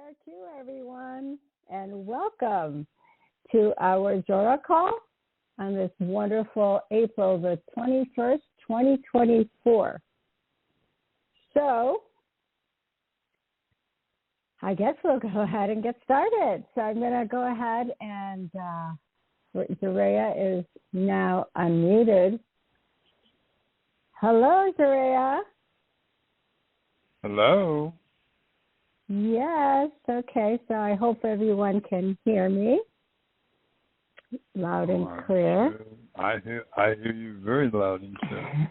there too, everyone, and welcome to our Zô-Rrá call on this wonderful April the 21st, 2024. So, I guess we'll go ahead and get started. So I'm going to go ahead and Zô-Rrá is now unmuted. Hello, Zô-Rrá. Hello. Yes, okay, so I hope everyone can hear me loud and clear. I hear you very loud and clear.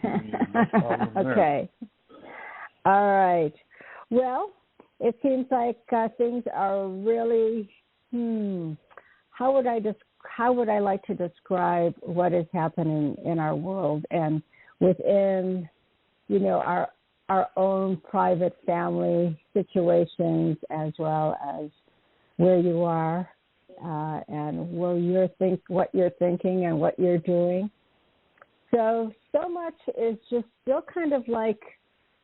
No problem there. Okay. All right. Well, it seems like things are really, how would I like to describe what is happening in our world and within, our own private family situations, as well as where you are and what you're thinking and what you're doing. So much is just still kind of like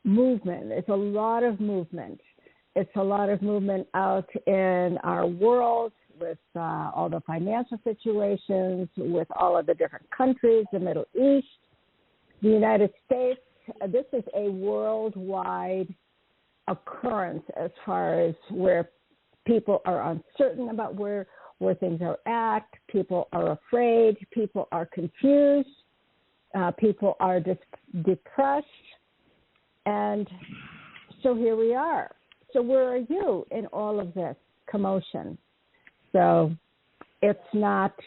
movement. It's a lot of movement. It's a lot of movement out in our world with all the financial situations, with all of the different countries, the Middle East, the United States. This is a worldwide occurrence as far as where people are uncertain about where things are at. People are afraid. People are confused. People are depressed. And so here we are. So where are you in all of this commotion? So it's not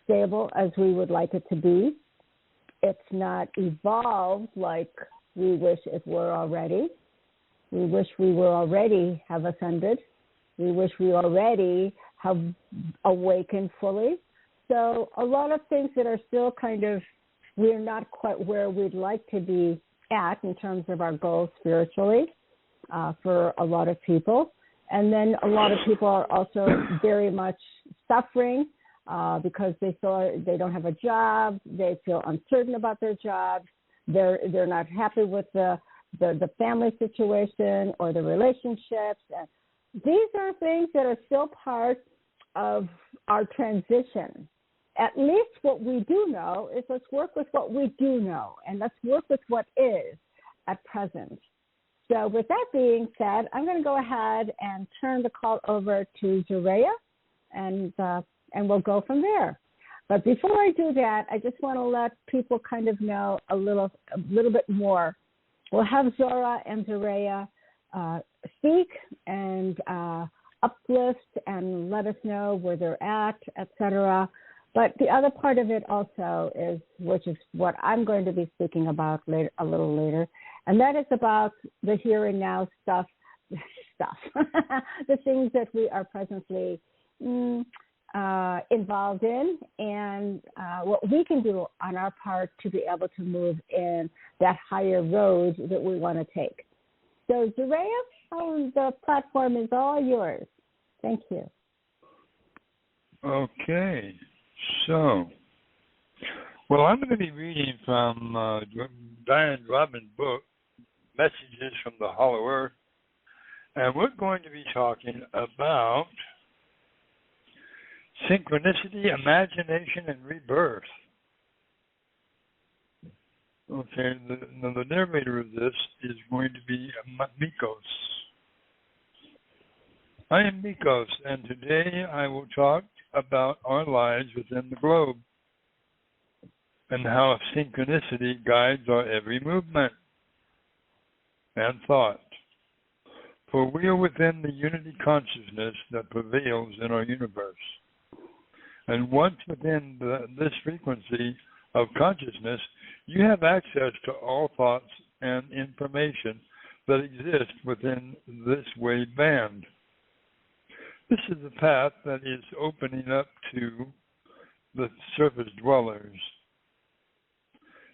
stable as we would like it to be. It's not evolved like we wish it were already. We wish we were already have ascended. We wish we already have awakened fully. So a lot of things that are still we're not quite where we'd like to be at in terms of our goals spiritually for a lot of people. And then a lot of people are also very much suffering because they feel they don't have a job, they feel uncertain about their jobs, they're not happy with the family situation or the relationships. And these are things that are still part of our transition. At least what we do know is let's work with what we do know, and let's work with what is at present. So with that being said, I'm going to go ahead and turn the call over to Zô-Rrá, and we'll go from there. But before I do that, I just want to let people kind of know a little bit more. We'll have Zô-Rrá and Zô-Rrá speak and uplift and let us know where they're at, etc. But the other part of it also which is what I'm going to be speaking about a little later, and that is about the here and now stuff, the things that we are presently involved in, and what we can do on our part to be able to move in that higher road that we want to take. So, Zô-Rrá, the platform is all yours. Thank you. Okay. So, I'm going to be reading from Diane Robin's book, Messages from the Hollow Earth, and we're going to be talking about synchronicity, imagination, and rebirth. Okay, the narrator of this is going to be Mikos. I am Mikos, and today I will talk about our lives within the globe and how synchronicity guides our every movement and thought. For we are within the unity consciousness that prevails in our universe. And once within this frequency of consciousness, you have access to all thoughts and information that exist within this wave band. This is the path that is opening up to the surface dwellers.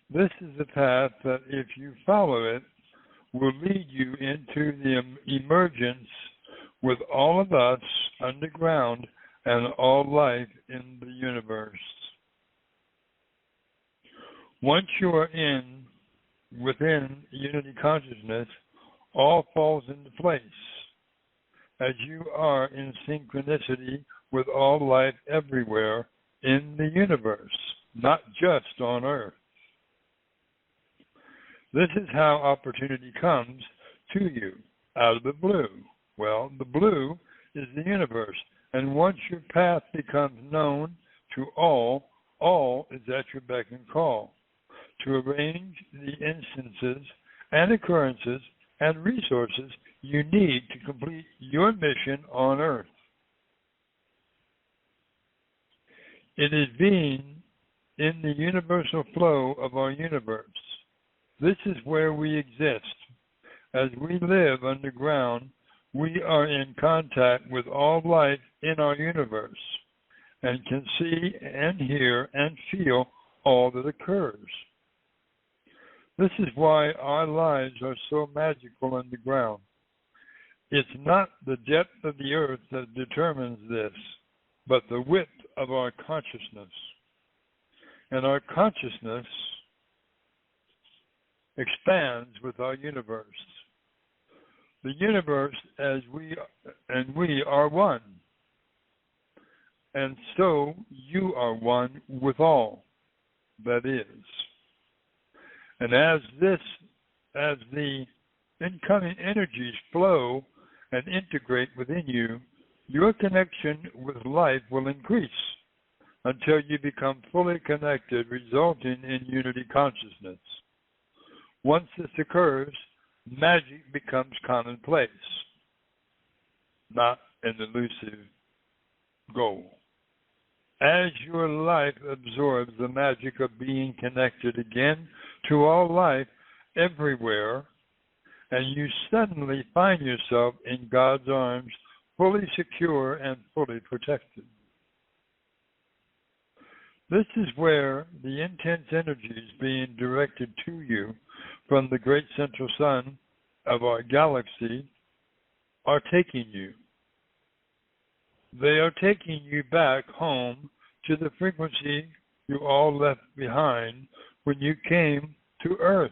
This is the path that, if you follow it, will lead you into the emergence with all of us underground and all life in the universe. Once you are within unity consciousness, all falls into place. as you are in synchronicity with all life everywhere in the universe, not just on Earth. This is how opportunity comes to you out of the blue. Well, the blue is the universe, and once your path becomes known to all is at your beck and call to arrange the instances and occurrences and resources you need to complete your mission on Earth. It is being in the universal flow of our universe. This is where we exist. As we live underground, we are in contact with all life in our universe and can see and hear and feel all that occurs. This is why our lives are so magical underground. It's not the depth of the earth that determines this, but the width of our consciousness. And our consciousness expands with our universe. The universe we are one. And so you are one with all that is. And as the incoming energies flow and integrate within you, your connection with life will increase until you become fully connected, resulting in unity consciousness. Once this occurs, magic becomes commonplace, not an elusive goal. As your life absorbs the magic of being connected again to all life everywhere, and you suddenly find yourself in God's arms, fully secure and fully protected. This is where the intense energies being directed to you from the great central sun of our galaxy are taking you. They are taking you back home to the frequency you all left behind when you came to Earth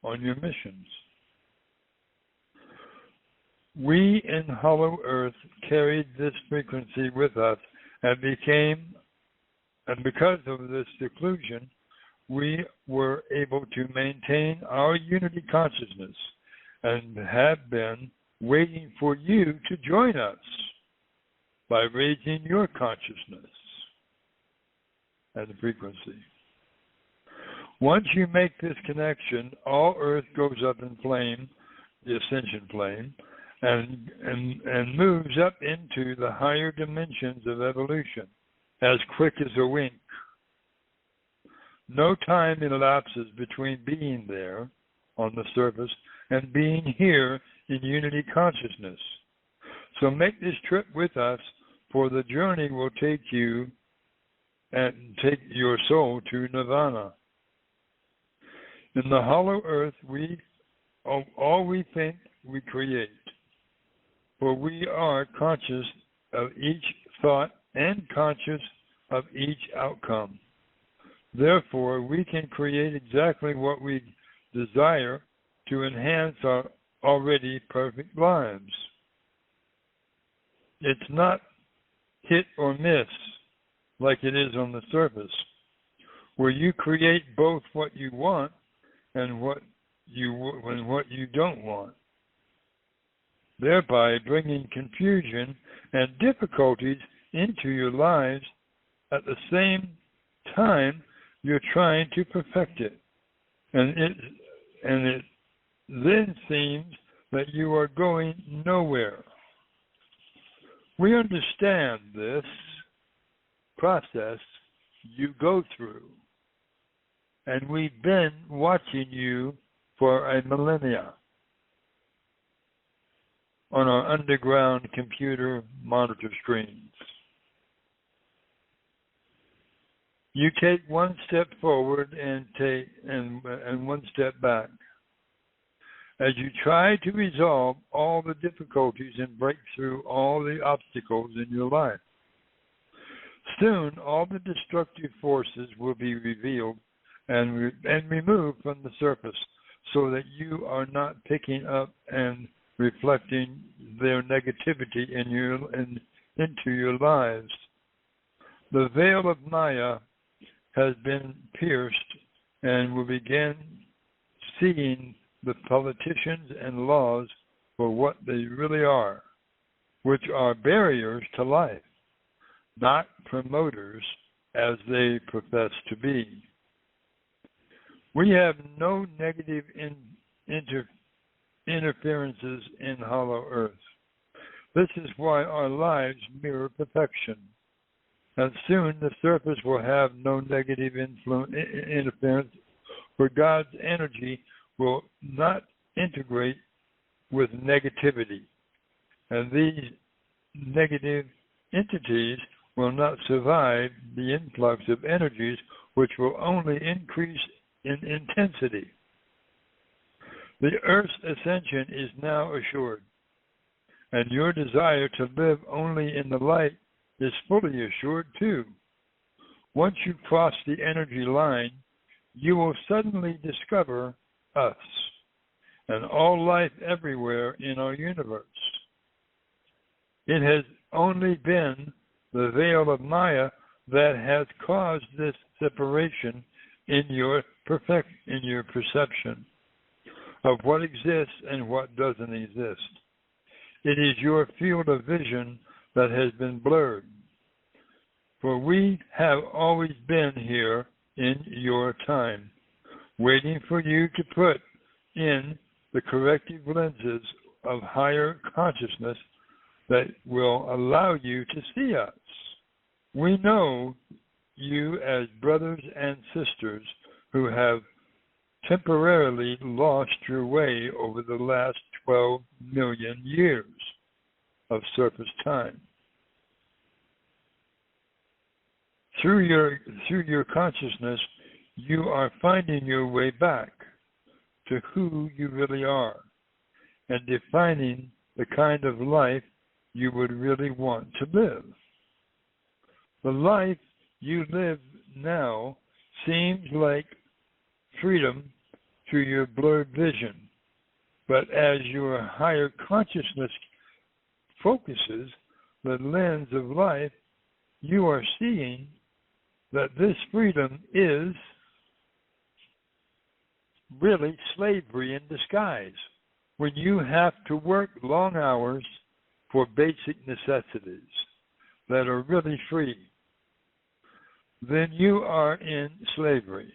on your missions. We in Hollow Earth carried this frequency with us and because of this seclusion, we were able to maintain our unity consciousness and have been waiting for you to join us by raising your consciousness and frequency. Once you make this connection, all Earth goes up in flame, the ascension flame, and moves up into the higher dimensions of evolution as quick as a wink. No time elapses between being there on the surface and being here in unity consciousness. So make this trip with us, for the journey will take you and take your soul to Nirvana. In the hollow earth, all we think we create, for we are conscious of each thought and conscious of each outcome. Therefore, we can create exactly what we desire to enhance our already perfect lives. It's not hit or miss like it is on the surface, where you create both what you want and what you don't want, thereby bringing confusion and difficulties into your lives at the same time you're trying to perfect it. And it then seems that you are going nowhere. We understand this process you go through, and we've been watching you for a millennia on our underground computer monitor screens. You take one step forward and one step back as you try to resolve all the difficulties and break through all the obstacles in your life. Soon, all the destructive forces will be revealed and removed from the surface, so that you are not picking up and reflecting their negativity into your lives. The veil of Maya has been pierced, and will begin seeing the politicians and laws for what they really are, which are barriers to life, not promoters as they profess to be. We have no negative interferences in Hollow Earth. This is why our lives mirror perfection. And soon the surface will have no negative interference, for God's energy will not integrate with negativity. And these negative entities will not survive the influx of energies, which will only increase in intensity. The Earth's ascension is now assured, and your desire to live only in the light is fully assured too. Once you cross the energy line, you will suddenly discover us and all life everywhere in our universe. It has only been the veil of Maya that has caused this separation in your perception of what exists and what doesn't exist. It is your field of vision that has been blurred. For we have always been here in your time, waiting for you to put in the corrective lenses of higher consciousness that will allow you to see us. We know you as brothers and sisters who have temporarily lost your way over the last 12 million years of surface time. Through your consciousness, you are finding your way back to who you really are and defining the kind of life you would really want to live. The life you live now seems like freedom through your blurred vision, but as your higher consciousness focuses the lens of life, you are seeing that this freedom is really slavery in disguise, when you have to work long hours for basic necessities that are really free. Then you are in slavery.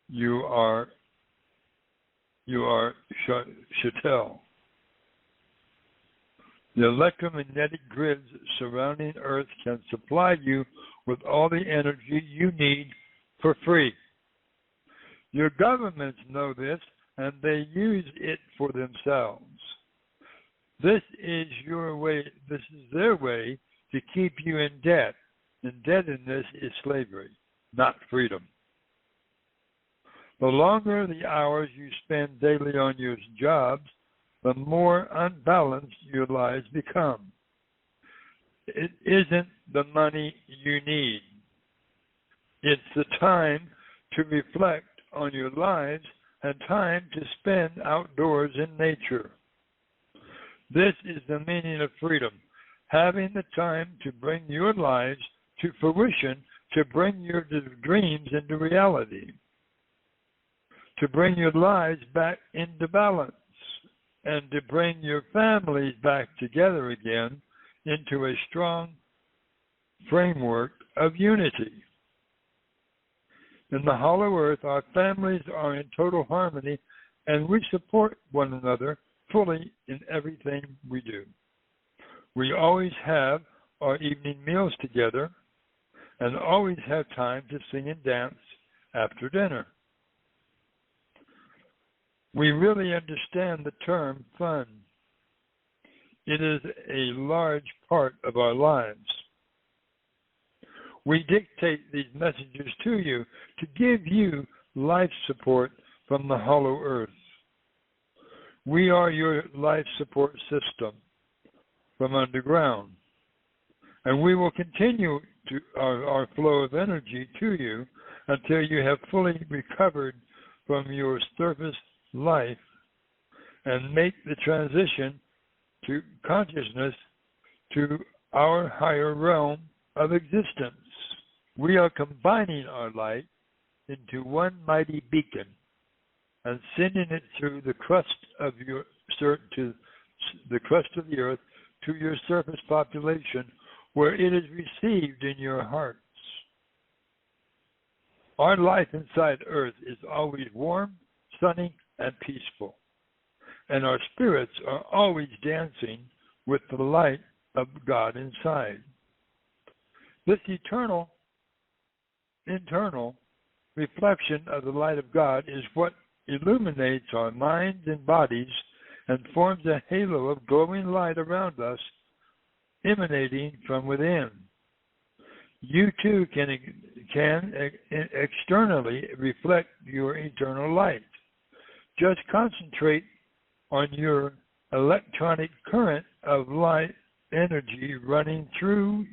You are chattel. The electromagnetic grids surrounding Earth can supply you with all the energy you need for free. Your governments know this, and they use it for themselves. This is their way to keep you in debt. Indebtedness is slavery, not freedom. The longer the hours you spend daily on your jobs, the more unbalanced your lives become. It isn't the money you need. It's the time to reflect on your lives and time to spend outdoors in nature. This is the meaning of freedom, having the time to bring your lives to fruition, to bring your dreams into reality, to bring your lives back into balance, and to bring your families back together again into a strong framework of unity. In the Hollow Earth, our families are in total harmony, and we support one another fully in everything we do. We always have our evening meals together and always have time to sing and dance after dinner. We really understand the term fun. It is a large part of our lives. We dictate these messages to you to give you life support from the Hollow Earth. We are your life support system from underground, and we will continue to our flow of energy to you until you have fully recovered from your surface life and make the transition to consciousness to our higher realm of existence. We are combining our light into one mighty beacon and sending it through the crust of to the crust of the earth to your surface population, where it is received in your hearts. Our life inside Earth is always warm, sunny, and peaceful, and our spirits are always dancing with the light of God inside. This internal reflection of the light of God is what illuminates our minds and bodies and forms a halo of glowing light around us, emanating from within. You too can externally reflect your eternal light. Just concentrate on your electronic current of light energy running through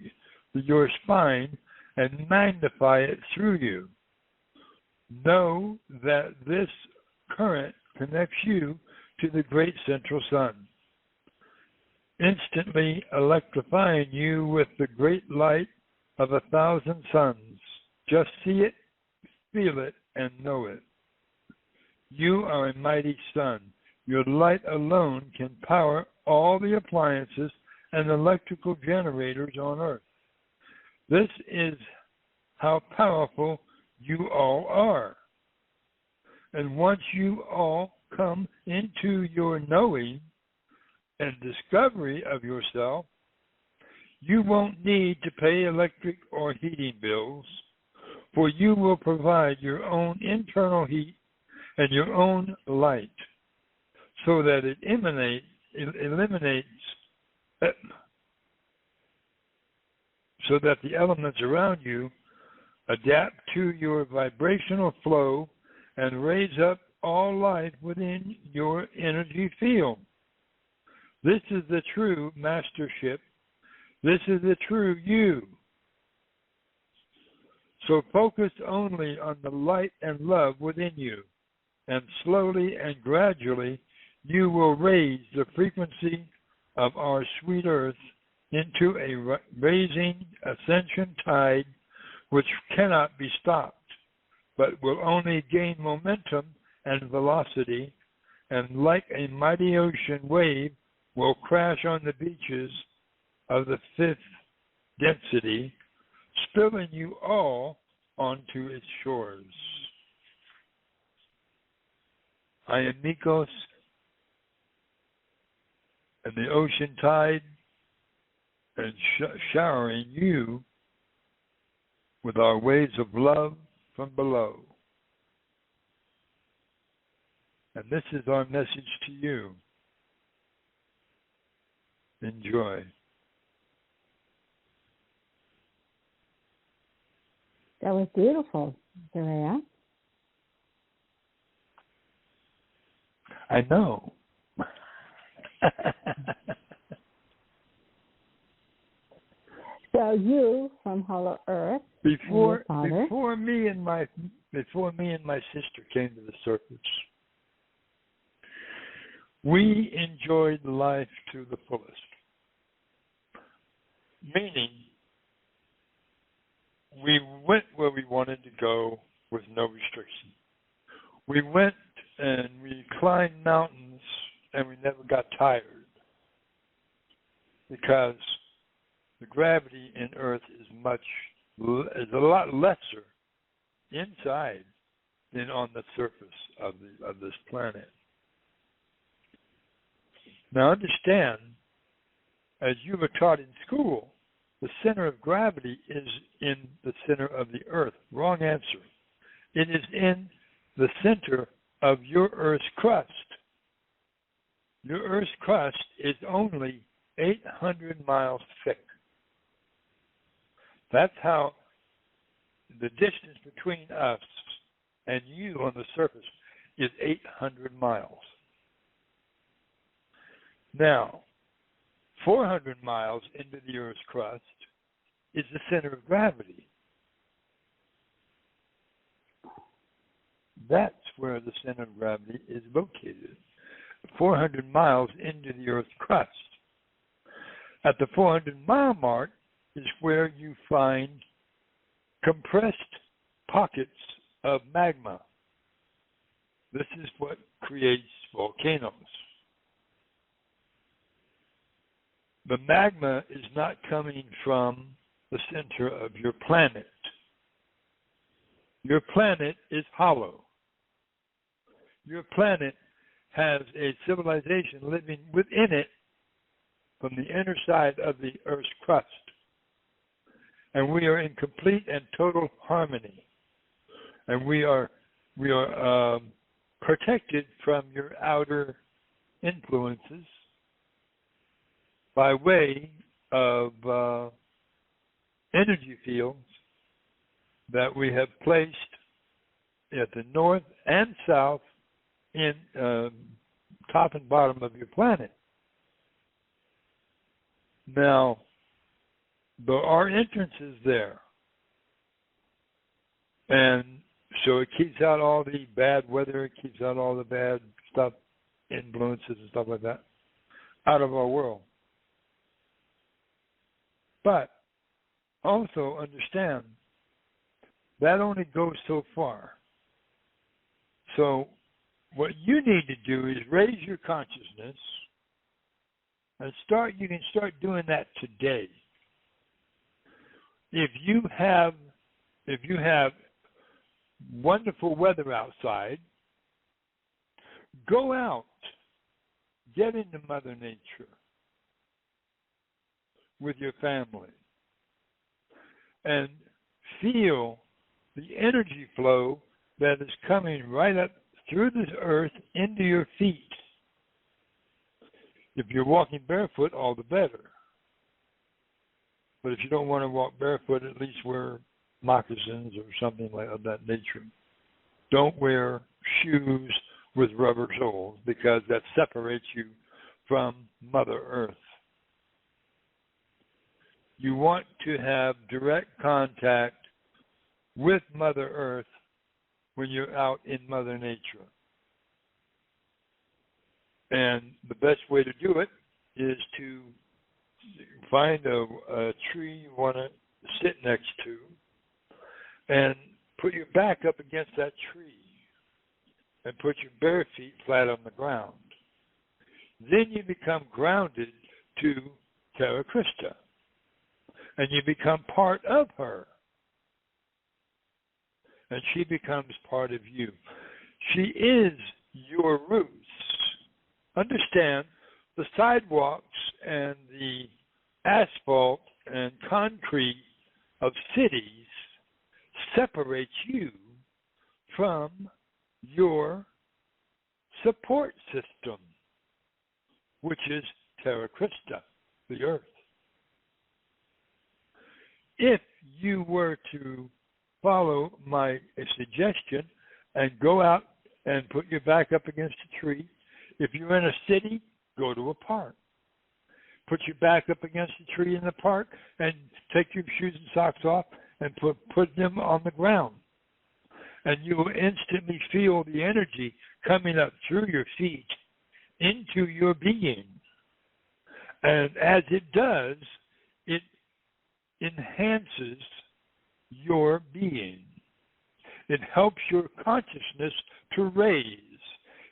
your spine and magnify it through you. Know that this current connects you to the great central sun, instantly electrifying you with the great light of 1,000 suns. Just see it, feel it, and know it. You are a mighty sun. Your light alone can power all the appliances and electrical generators on Earth. This is how powerful you all are. And once you all come into your knowing and discovery of yourself, you won't need to pay electric or heating bills, for you will provide your own internal heat and your own light, so that it eliminates, so that the elements around you adapt to your vibrational flow and raise up all light within your energy field. This is the true mastership. This is the true you. So focus only on the light and love within you, and slowly and gradually you will raise the frequency of our sweet earth into a raising ascension tide which cannot be stopped, but will only gain momentum and velocity, and like a mighty ocean wave will crash on the beaches of the fifth density, spilling you all onto its shores. I am Nikos, and the ocean tide, and showering you with our waves of love from below. And this is our message to you. Enjoy. That was beautiful, Zô-Rrá. I know. So you from Hollow Earth, before me and my sister came to the surface, we enjoyed life to the fullest. Meaning, we went where we wanted to go with no restriction. We went and we climbed mountains and we never got tired, because the gravity in Earth is a lot lesser inside than on the surface of this planet. Now understand, as you were taught in school, the center of gravity is in the center of the Earth. Wrong answer. It is in the center of your Earth's crust. Your Earth's crust is only 800 miles thick. That's how the distance between us and you on the surface is 800 miles. Now, 400 miles into the Earth's crust is the center of gravity. That's where the center of gravity is located. 400 miles into the Earth's crust. At the 400-mile mark is where you find compressed pockets of magma. This is what creates volcanoes. The magma is not coming from the center of your planet. Your planet is hollow. Your planet has a civilization living within it from the inner side of the Earth's crust. And we are in complete and total harmony. And we are protected from your outer influences by way of energy fields that we have placed at the north and south in top and bottom of your planet. Now, there are entrances there. And so it keeps out all the bad weather, it keeps out all the bad stuff, influences and stuff like that, out of our world. But also understand that only goes so far. So what you need to do is raise your consciousness and you can start doing that today. If you have wonderful weather outside, go out, get into Mother Nature with your family and feel the energy flow that is coming right up through this earth into your feet. If you're walking barefoot, all the better. But if you don't want to walk barefoot, at least wear moccasins or something like of that nature. Don't wear shoes with rubber soles because that separates you from Mother Earth. You want to have direct contact with Mother Earth when you're out in Mother Nature. And the best way to do it is to find a tree you want to sit next to and put your back up against that tree and put your bare feet flat on the ground. Then you become grounded to Terra Christa and you become part of her. And she becomes part of you. She is your roots. Understand, the sidewalks and the asphalt and concrete of cities separates you from your support system, which is Terra Christa, the earth. If you were to follow my suggestion and go out and put your back up against a tree, if you're in a city, go to a park. Put your back up against a tree in the park and take your shoes and socks off and put them on the ground. And you will instantly feel the energy coming up through your feet into your being. And as it does, it enhances your being. It helps your consciousness to raise.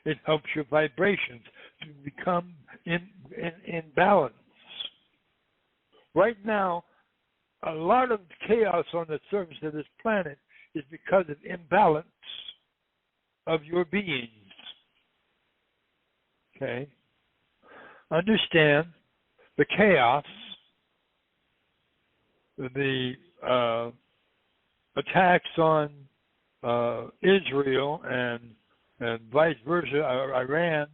It helps your vibrations to become in balance. Right now, a lot of chaos on the surface of this planet is because of imbalance of your beings. Okay? Understand the chaos, the attacks on Israel and vice versa, Iran,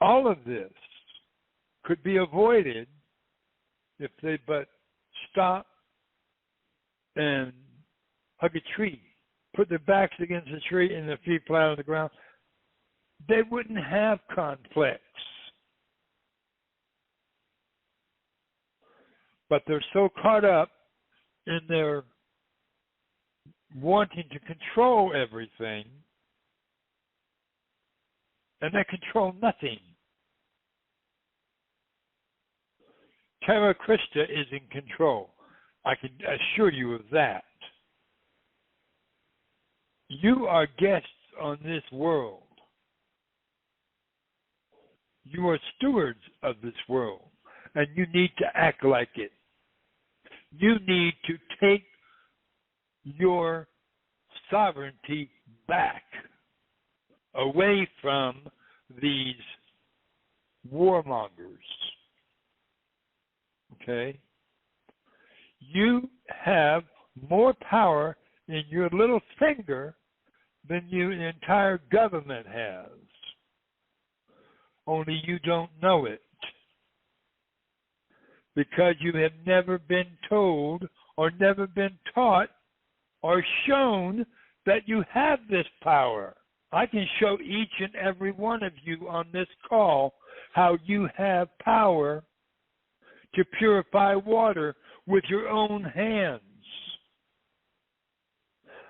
all of this could be avoided if they but stop and hug a tree, put their backs against the tree and their feet flat on the ground. They wouldn't have conflicts. But they're so caught up in their wanting to control everything, and they control nothing. Terra Christa is in control. I can assure you of that. You are guests on this world. You are stewards of this world, and you need to act like it. You need to take your sovereignty back away from these warmongers. Okay? You have more power in your little finger than the entire government has. Only you don't know it. Because you have never been told or never been taught or shown that you have this power. I can show each and every one of you on this call how you have power to purify water with your own hands.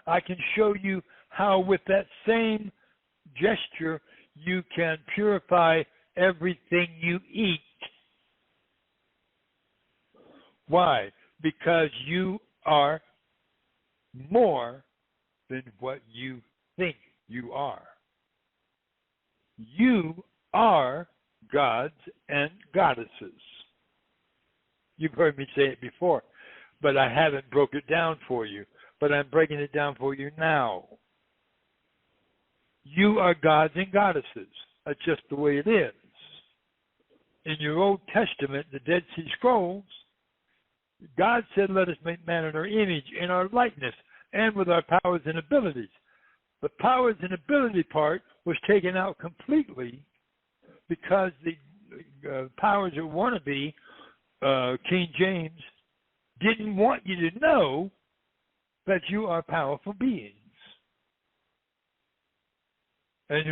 I can show you how with that same gesture you can purify everything you eat. Why? Because you are more than what you think you are. You are gods and goddesses. You've heard me say it before, but I haven't broke it down for you. But I'm breaking it down for you now. You are gods and goddesses. That's just the way it is. In your Old Testament, the Dead Sea Scrolls, God said, let us make man in our image, in our likeness, and with our powers and abilities. The powers and ability part was taken out completely because the powers that want to be, King James, didn't want you to know that you are powerful beings. And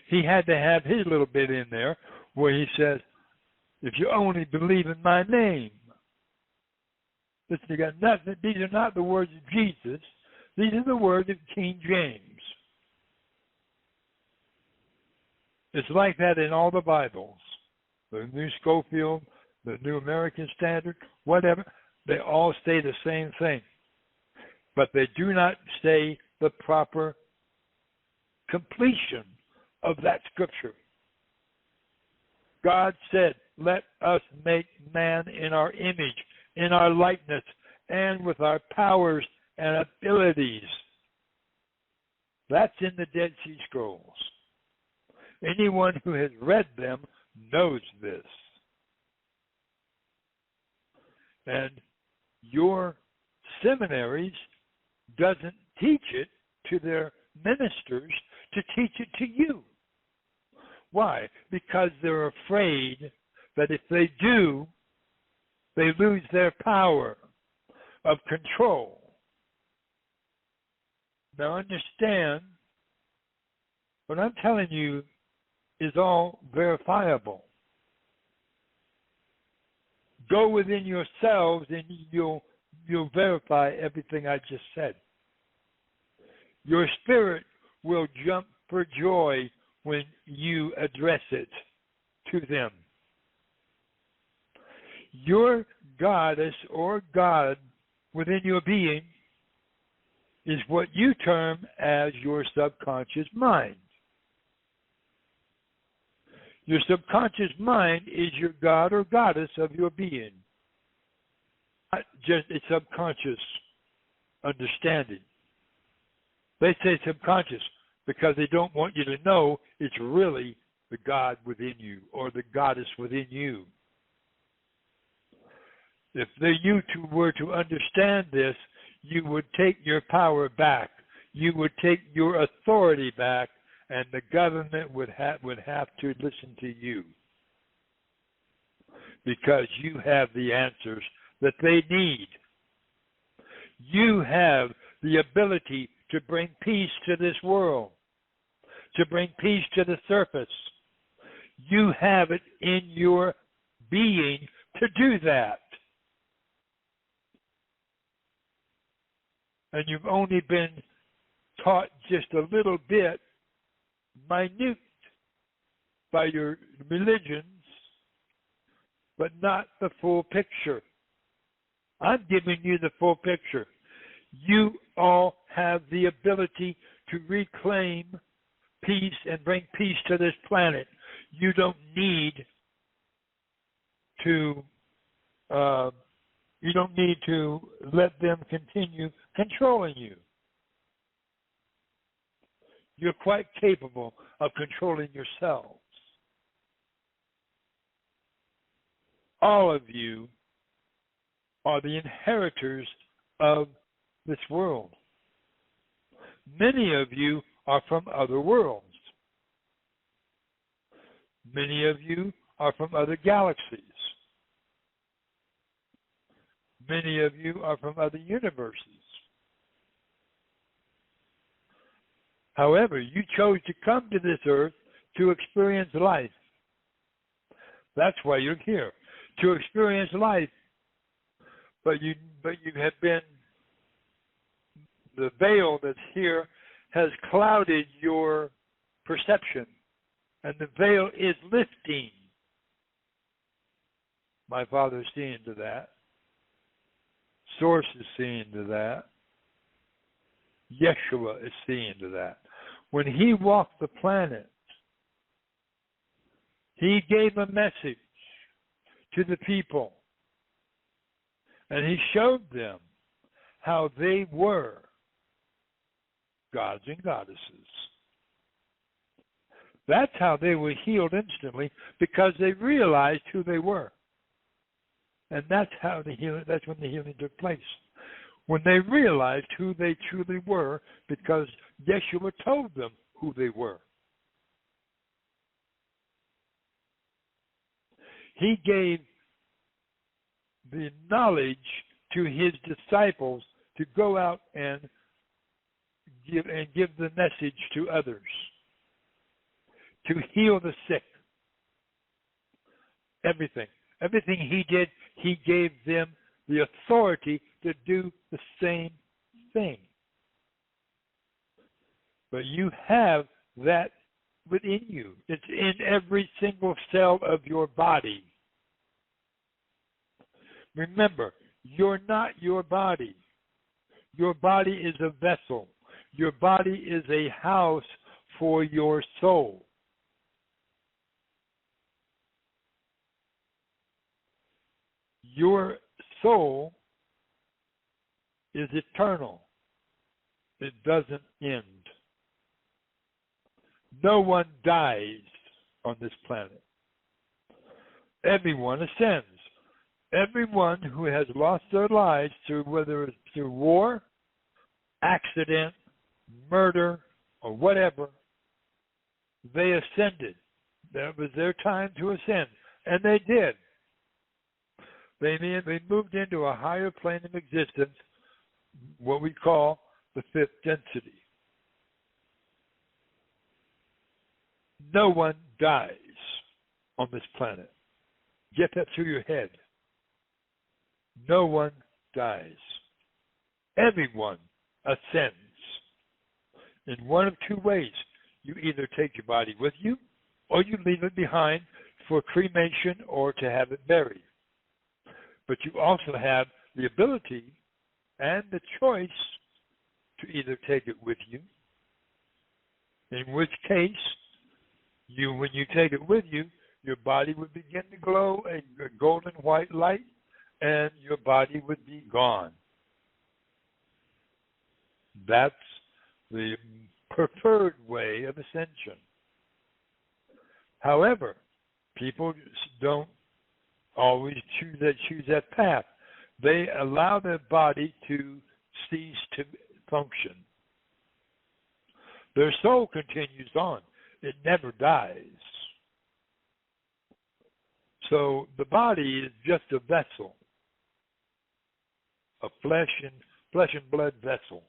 he had to have his little bit in there where he says, if you only believe in my name. Listen, you got nothing. These are not the words of Jesus. These are the words of King James. It's like that in all the Bibles. The New Schofield, the New American Standard, whatever, they all say the same thing. But they do not say the proper completion of that scripture. God said, let us make man in our image, in our likeness, and with our powers and abilities. That's in the Dead Sea Scrolls. Anyone who has read them knows this. And your seminaries doesn't teach it to their ministers to teach it to you. Why? Because they're afraid that if they do, they lose their power of control. Now understand, what I'm telling you is all verifiable. Go within yourselves and you'll verify everything I just said. Your spirit will jump for joy when you address it to them. Your goddess or God within your being is what you term as your subconscious mind. Your subconscious mind is your God or goddess of your being. Not just a subconscious understanding. They say subconscious because they don't want you to know it's really the God within you or the goddess within you. If you two were to understand this, you would take your power back. You would take your authority back, and the government would have to listen to you because you have the answers that they need. You have the ability to bring peace to this world, to bring peace to the surface. You have it in your being to do that. And you've only been taught just a little bit, minute, by your religions, but not the full picture. I'm giving you the full picture. You all have the ability to reclaim peace and bring peace to this planet. You don't need to let them continue controlling you. You're quite capable of controlling yourselves. All of you are the inheritors of this world. Many of you are from other worlds. Many of you are from other galaxies. Many of you are from other universes. However, you chose to come to this earth to experience life. That's why you're here, to experience life. But you have been, the veil that's here has clouded your perception, and the veil is lifting. My Father's seeing to that. Source is seeing to that. Yeshua is seeing to that. When he walked the planet, he gave a message to the people, and he showed them how they were gods and goddesses. That's how they were healed instantly, because they realized who they were. And that's when the healing took place. When they realized who they truly were, because Yeshua told them who they were. He gave the knowledge to his disciples to go out and give the message to others, to heal the sick. Everything he did, he gave them the authority to do the same thing. But you have that within you. It's in every single cell of your body. Remember, you're not your body. Your body is a vessel. Your body is a house for your soul. Your soul is eternal. It doesn't end. No one dies on this planet. Everyone ascends. Everyone who has lost their lives through, whether it's through war, accident, murder, or whatever, they ascended. That was their time to ascend. And they did. They moved into a higher plane of existence, what we call the fifth density. No one dies on this planet. Get that through your head. No one dies. Everyone ascends. In one of two ways. You either take your body with you, or you leave it behind for cremation or to have it buried. But you also have the ability and the choice to either take it with you, in which case, when you take it with you, your body would begin to glow a golden white light, and your body would be gone. That's the preferred way of ascension. However, people don't always choose that path. They allow their body to cease to function. Their soul continues on. It never dies. So the body is just a vessel, a flesh and blood vessel.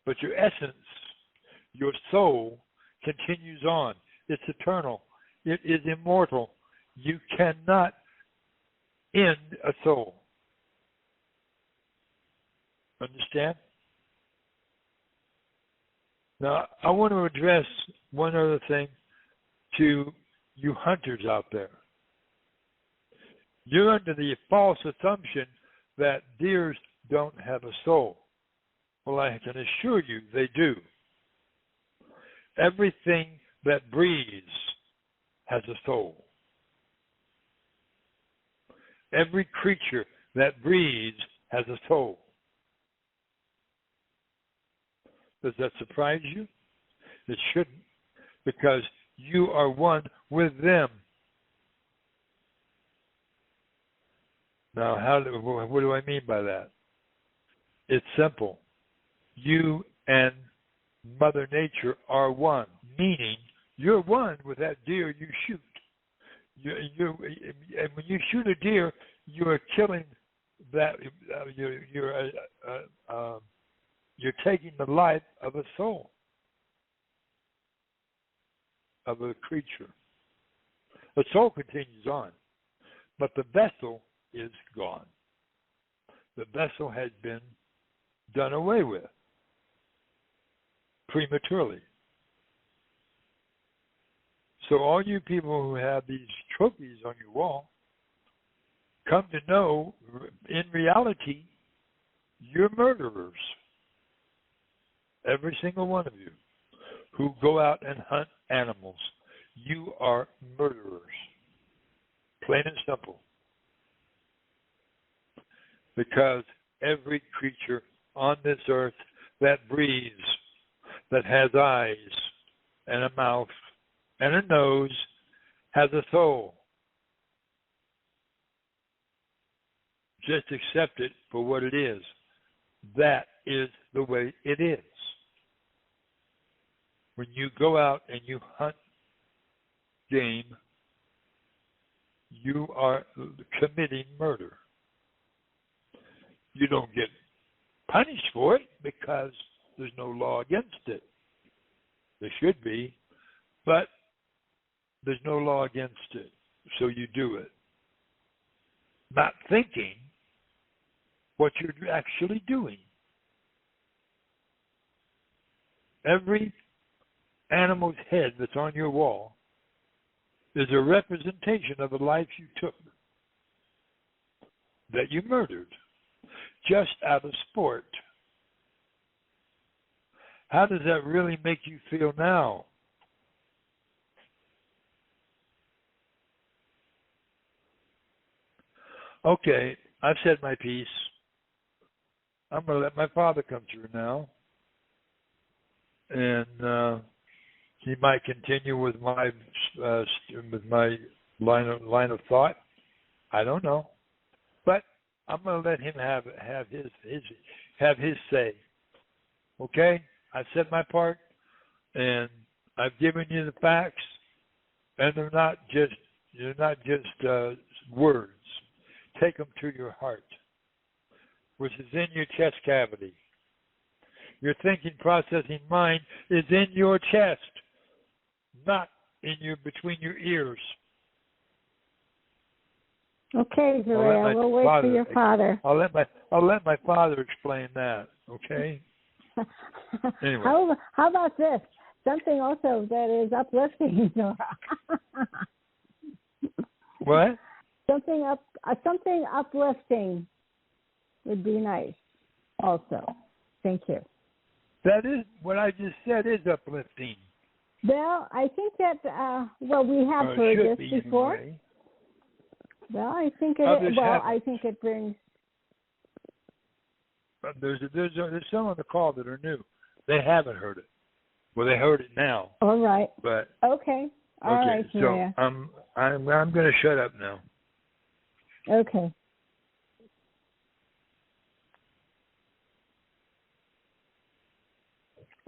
But your essence, your soul, continues on. It's eternal. It is immortal. You cannot end a soul. Understand? Now, I want to address one other thing to you hunters out there. You're under the false assumption that deers don't have a soul. Well, I can assure you they do. Everything that breathes has a soul. Every creature that breathes has a soul. Does that surprise you? It shouldn't, because you are one with them. Now, what do I mean by that? It's simple. You and Mother Nature are one, meaning you're one with that deer you shoot. And when you shoot a deer, you are killing that. You're taking the life of a soul, of a creature. The soul continues on, but the vessel is gone. The vessel has been done away with prematurely. So all you people who have these trophies on your wall, come to know, in reality, you're murderers. Every single one of you who go out and hunt animals, you are murderers. Plain and simple. Because every creature on this earth that breathes, that has eyes and a mouth and a nose, has a soul. Just accept it for what it is. That is the way it is. When you go out and you hunt game, you are committing murder. You don't get punished for it because there's no law against it. There should be, but there's no law against it, so you do it. Not thinking what you're actually doing. Every animal's head that's on your wall is a representation of the life you took, that you murdered, just out of sport. How does that really make you feel now? Okay, I've said my piece. I'm going to let my father come through now. And he might continue with my line of thought. I don't know. But I'm going to let him have his say. Okay? I've said my part, and I've given you the facts, and they're not just words. Take them to your heart, which is in your chest cavity. Your thinking, processing mind is in your chest, not between your ears. Okay, Zô-Rrá, we'll wait for your father. I'll let my father explain that. Okay. Anyway. How about this? Something also that is uplifting, Zô-Rrá. What? Something uplifting would be nice. Also, thank you. That is what I just said is uplifting. Well, I think that we have heard this before. Anyway. Well, I think it brings. There's some on the call that are new. They haven't heard it. Well, they heard it now. All right. But okay. All right, so Maria. I'm going to shut up now. Okay.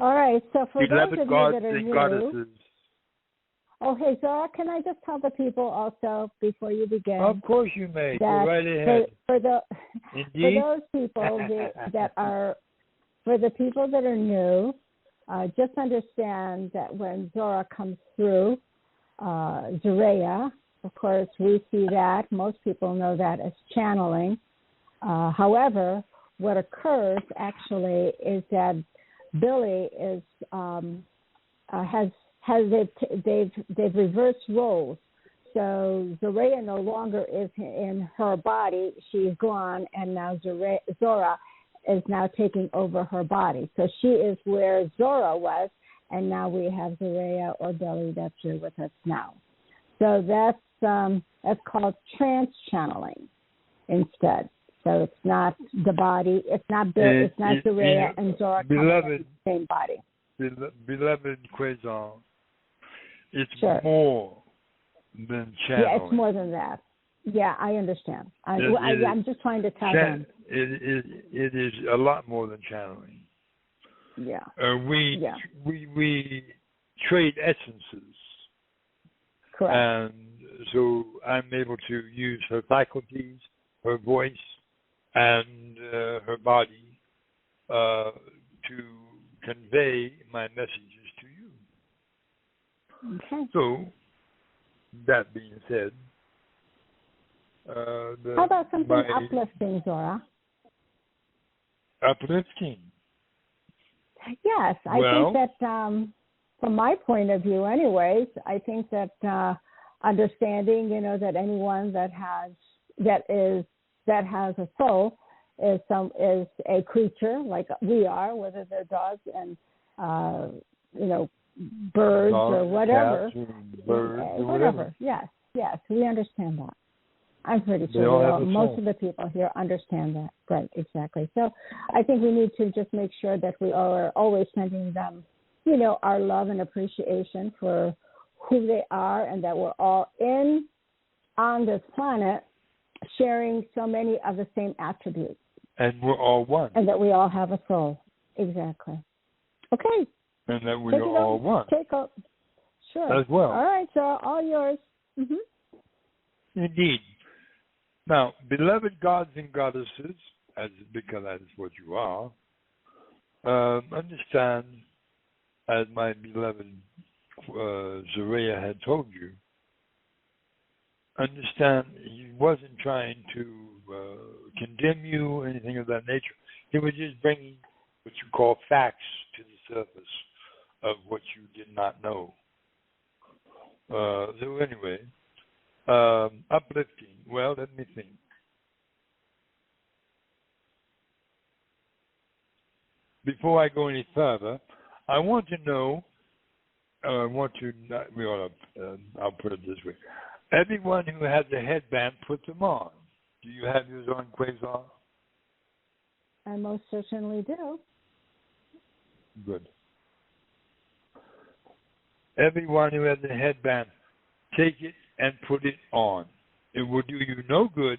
All right. So for those of you that are new. Goddesses. Oh, hey, Zô-Rrá, can I just tell the people also before you begin? Of course you may. Go right ahead. For those people for the people that are new, just understand that when Zô-Rrá comes through, Zô-Rrá, of course, we see that. Most people know that as channeling. However, what occurs actually is that Billy is they've reversed roles. So Zô-Rrá no longer is in her body. She's gone, and now Zô-Rrá is now taking over her body. So she is where Zô-Rrá was, and now we have Zô-Rrá or Belly that's here with us now. So that's called trance channeling instead. So it's not the body. It's not Zô-Rrá and Zô-Rrá coming in the same body. Beloved Quasar, it's sure. more than channeling. Yeah, it's more than that. Yeah, I understand. I'm just trying to tell them. It is a lot more than channeling. Yeah. We trade essences. Correct. And so I'm able to use her faculties, her voice, and her body to convey my messages to you. Okay. So, that being said, how about something uplifting, Zô-Rrá? Uplifting? Yes, I think that from my point of view anyways, I think that understanding, that anyone that has a soul is a creature like we are, whether they're dogs and birds or whatever. Whatever. Yes, we understand that. I'm pretty sure most of the people here understand that. Right, exactly. So I think we need to just make sure that we are always sending them, our love and appreciation for who they are, and that we're all on this planet sharing so many of the same attributes. And we're all one. And that we all have a soul. Exactly. Okay. And that we are all one. Sure. As well. All right, so all yours. Mm-hmm. Indeed. Now, beloved gods and goddesses, because that is what you are, understand, as my beloved Zô-Rrá had told you, understand he wasn't trying to condemn you or anything of that nature. He was just bringing what you call facts to the surface of what you did not know. So anyway, uplifting. Well, let me think. Before I go any further, I want to know. I'll put it this way. Everyone who has a headband, put them on. Do you have yours on, Quasar? I most certainly do. Good. Everyone who has a headband, take it and put it on. It will do you no good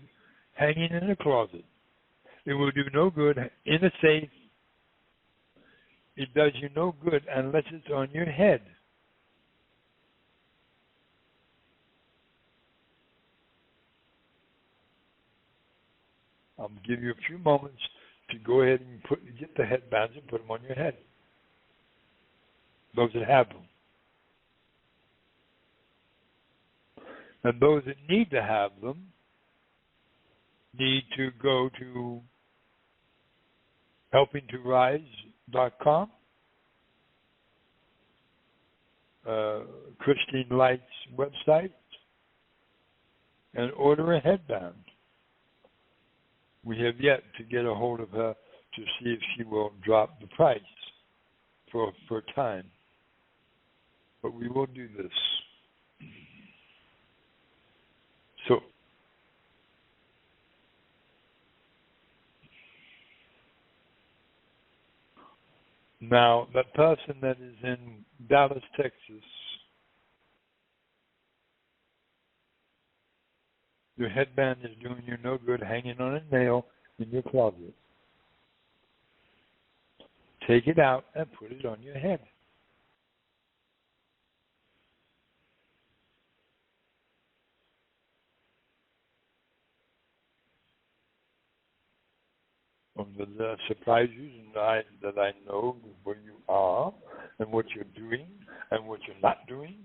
hanging in a closet. It will do no good in a safe. It does you no good unless it's on your head. I'll give you a few moments to go ahead and get the headbands and put them on your head. Those that have them. And those that need to have them need to go to helpingtorise.com, Christine Light's website, and order a headband. We have yet to get a hold of her to see if she will drop the price for time. But we will do this. So, now, that person that is in Dallas, Texas, your headband is doing you no good hanging on a nail in your closet. Take it out and put it on your head. Does that surprise you that I know where you are and what you're doing and what you're not doing?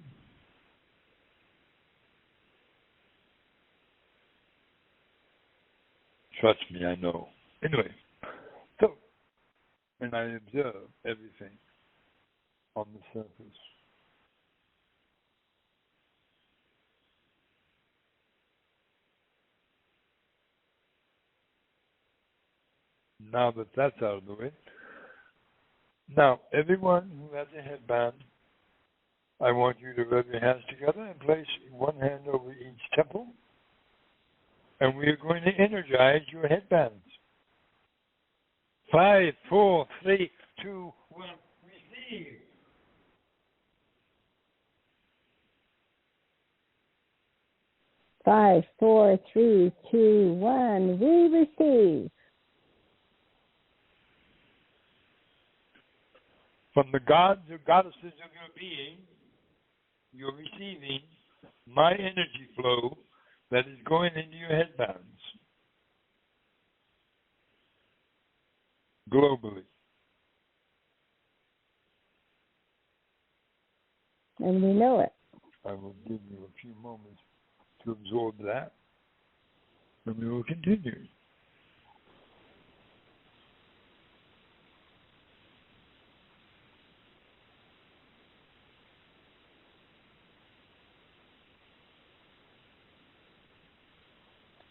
Trust me, I know. Anyway, so, and I observe everything on the surface. now that that's out of the way. Now, everyone who has a headband, I want you to rub your hands together and place one hand over each temple. And we are going to energize your headbands. 5, 4, 3, 2, 1, receive. 5, 4, 3, 2, 1. We receive. From the gods or goddesses of your being, you're receiving my energy flow that is going into your headbands globally. And we know it. I will give you a few moments to absorb that, and we will continue.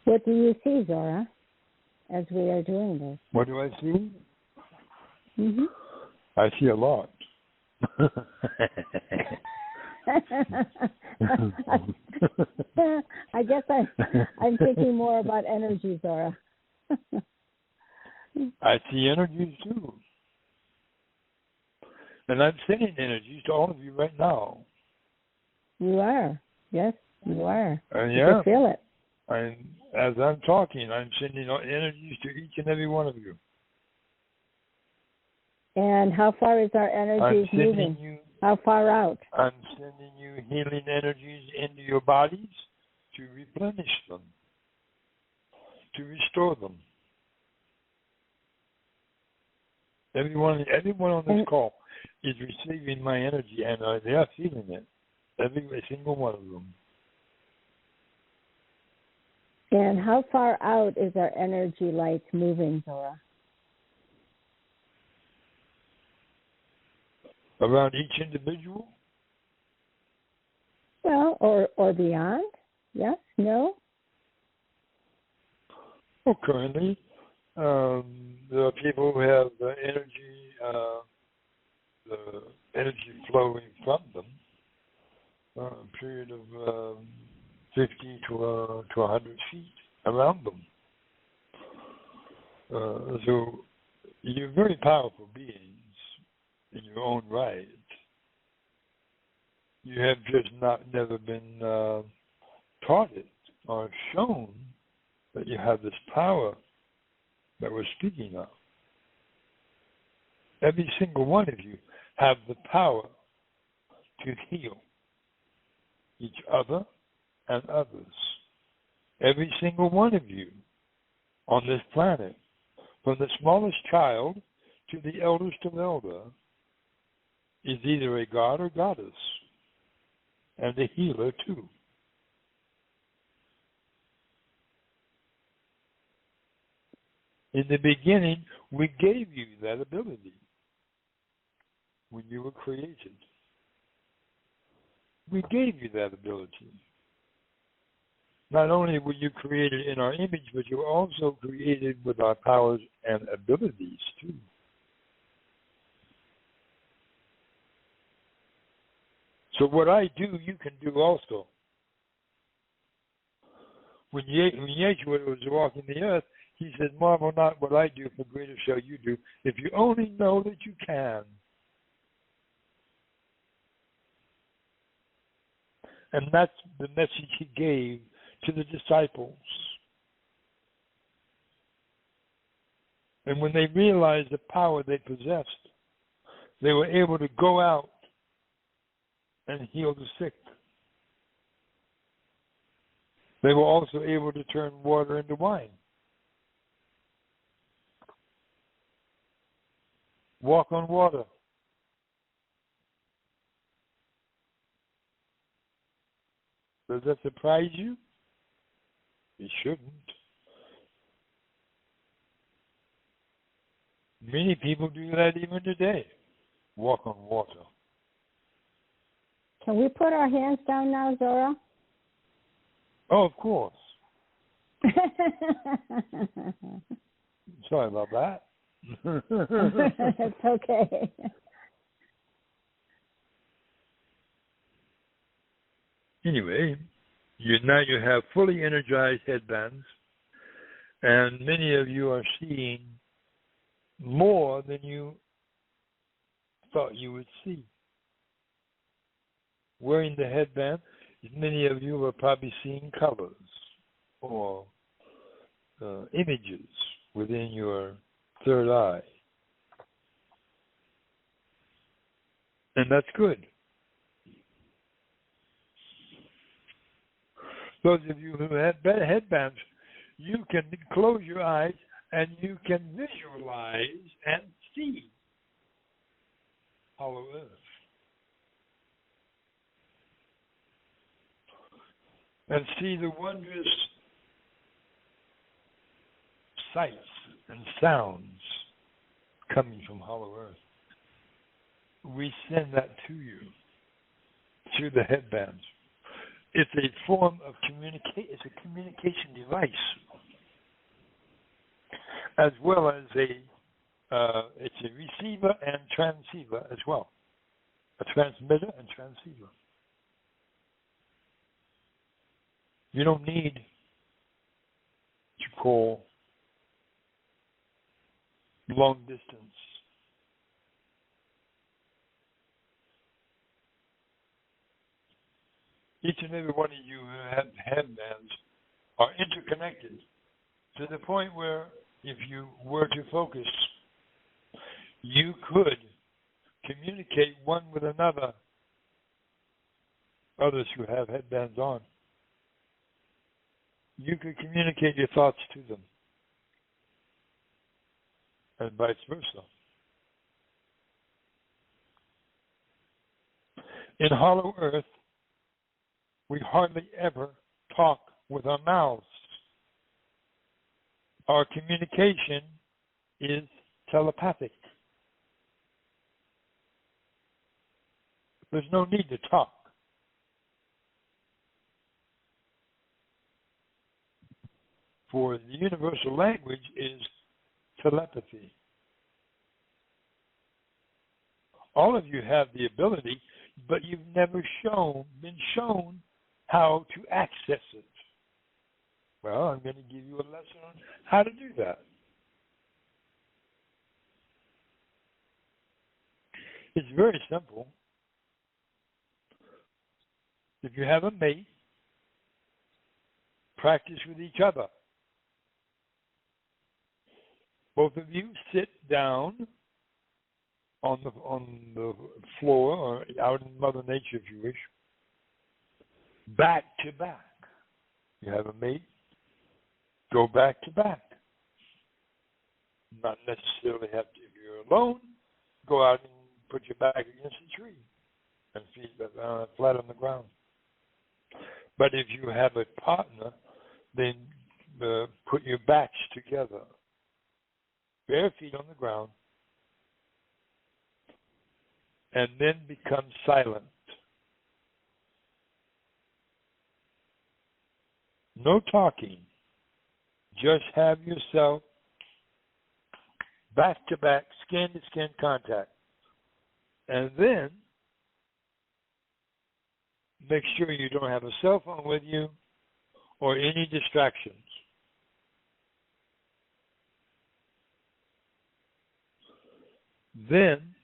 What do you see, Zô-Rrá, as we are doing this? What do I see? Mm-hmm. I see a lot. I guess I'm thinking more about energy, Zô-Rrá. I see energies too. And I'm sending energies to all of you right now. You are. Yes, you are. Yeah. You can feel it. And as I'm talking, I'm sending energies to each and every one of you. And how far is our energies moving? How far out? I'm sending you healing energies into your bodies to replenish them, to restore them. Everyone on this call is receiving my energy, and they are feeling it. Every single one of them. And how far out is our energy light moving, Zô-Rrá? Around each individual? Well, or beyond? Yes? No? Well, currently, there are people who have the energy flowing from them, a period of 50 to 100 feet around them. So you're very powerful beings in your own right. You have just never been taught it or shown that you have this power that we're speaking of. Every single one of you have the power to heal each other and others. Every single one of you on this planet, from the smallest child to the eldest of elder, is either a god or goddess, and a healer too. In the beginning, we gave you that ability when you were created. We gave you that ability. Not only were you created in our image, but you were also created with our powers and abilities too. So what I do, you can do also. When Yeshua was walking the earth, he said, "Marvel not what I do, for greater shall you do, if you only know that you can." And that's the message he gave to the disciples. And when they realized the power they possessed, they were able to go out and heal the sick. They were also able to turn water into wine. Walk on water. Does that surprise you? It shouldn't. Many people do that even today. Walk on water. Can we put our hands down now, Zô-Rrá? Oh, of course. Sorry about that. It's okay. Anyway, now you have fully energized headbands, and many of you are seeing more than you thought you would see. Wearing the headband, many of you are probably seeing colors or images within your third eye. And that's good. Those of you who have headbands, you can close your eyes and you can visualize and see Hollow Earth. And see the wondrous sights and sounds coming from Hollow Earth. We send that to you through the headbands. It's a form of it's a communication device, as well as it's a receiver and transceiver as well, a transmitter and transceiver. You don't need to call long distance. Each and every one of you who have headbands are interconnected to the point where if you were to focus, you could communicate one with another, others who have headbands on. You could communicate your thoughts to them, and vice versa. In Hollow Earth, we hardly ever talk with our mouths. Our communication is telepathic. There's no need to talk. For the universal language is telepathy. All of you have the ability, but you've never been shown how to access it. Well, I'm going to give you a lesson on how to do that. It's very simple. If you have a mate, practice with each other. Both of you sit down on the floor or out in Mother Nature, if you wish, back to back. You have a mate, go back to back. Not necessarily have to, if you're alone, go out and put your back against a tree and feet flat on the ground. But if you have a partner, then put your backs together, bare feet on the ground, and then become silent. No talking. Just have yourself back to back, skin to skin contact. And then make sure you don't have a cell phone with you or any distractions. Then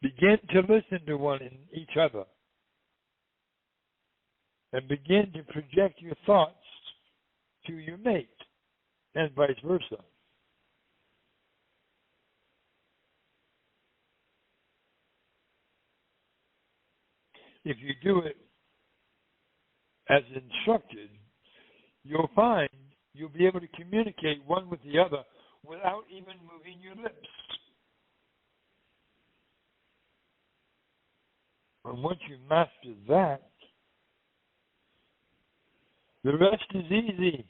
begin to listen to each other and begin to project your thoughts to your mate and vice versa. If you do it as instructed, you'll find you'll be able to communicate one with the other without even moving your lips. And once you master that, the rest is easy.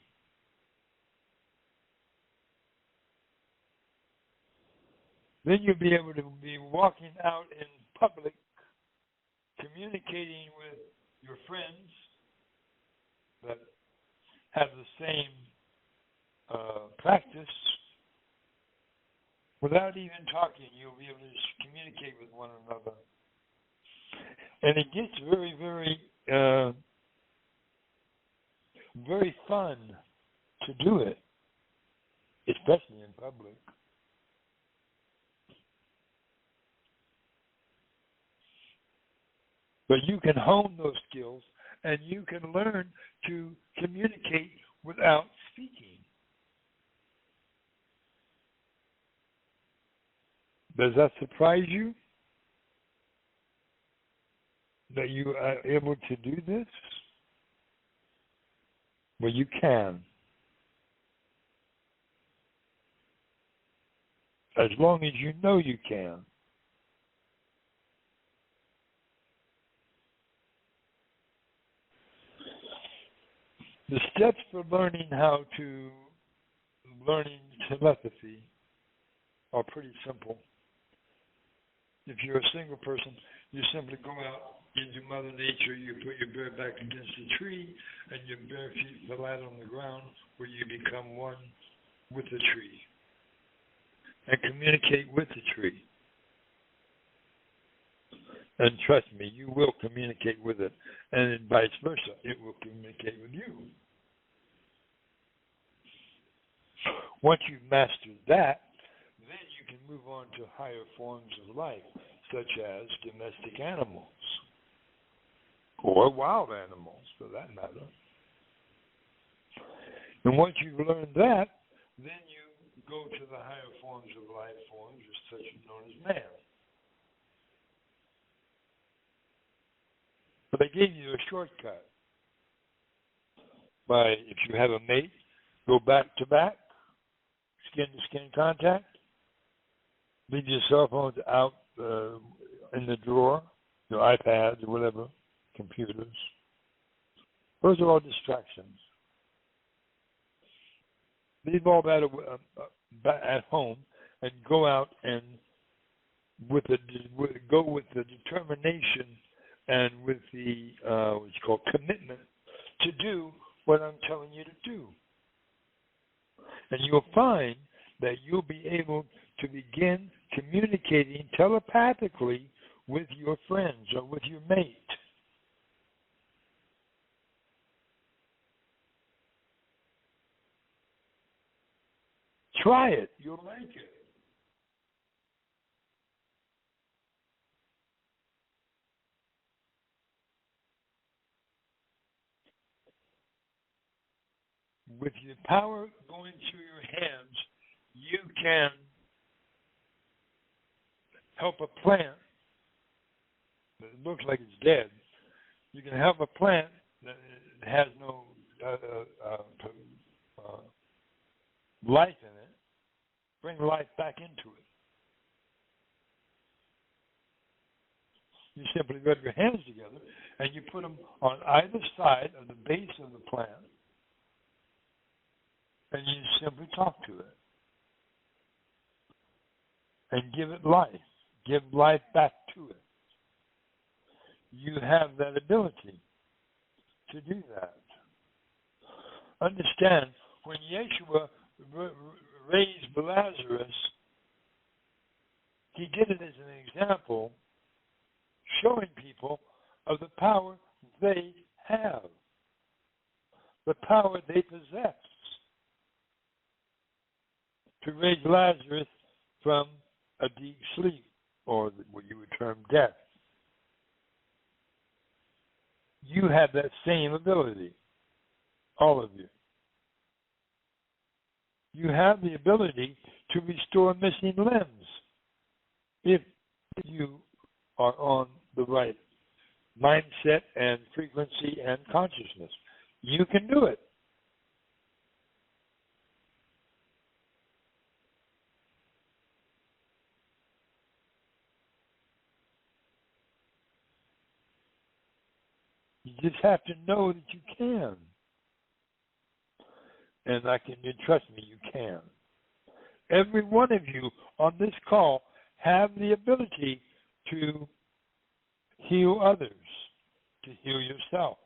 Then you'll be able to be walking out in public, communicating with your friends that have the same practice, Without even talking, you'll be able to communicate with one another. And it gets very, very fun to do it, especially in public. But you can hone those skills and you can learn to communicate without speaking. Does that surprise you? That you are able to do this? Well, you can. As long as you know you can. The steps for learning telepathy are pretty simple. If you're a single person, you simply go out into Mother Nature, you put your bare back against a tree, and your bare feet flat on the ground, where you become one with the tree. And communicate with the tree. And trust me, you will communicate with it. And vice versa, it will communicate with you. Once you've mastered that, then you can move on to higher forms of life, such as domestic animals, or wild animals, for that matter. And once you've learned that, then you go to the higher forms of life forms, such as known as man. But I gave you a shortcut. If you have a mate, go back to back, skin-to-skin contact. Leave your cell phones out in the drawer, your iPads or whatever, computers. Those are all distractions. Leave all that at home and go out and go with the determination and with the what you call commitment to do what I'm telling you to do. And you'll find that you'll be able to begin communicating telepathically with your friends or with your mate. Try it. You'll like it. With your power going through your hands, you can help a plant that looks like it's dead. You can help a plant that has no life in it, bring life back into it. You simply rub your hands together and you put them on either side of the base of the plant, and you simply talk to it and give it life. Give life back to it. You have that ability to do that. Understand, when Yeshua raised Lazarus, he did it as an example, showing people of the power they have, the power they possess, to raise Lazarus from a deep sleep, or what you would term death. You have that same ability, all of you. You have the ability to restore missing limbs if you are on the right mindset and frequency and consciousness. You can do it. You just have to know that you can. And trust me, you can. Every one of you on this call have the ability to heal others, to heal yourself.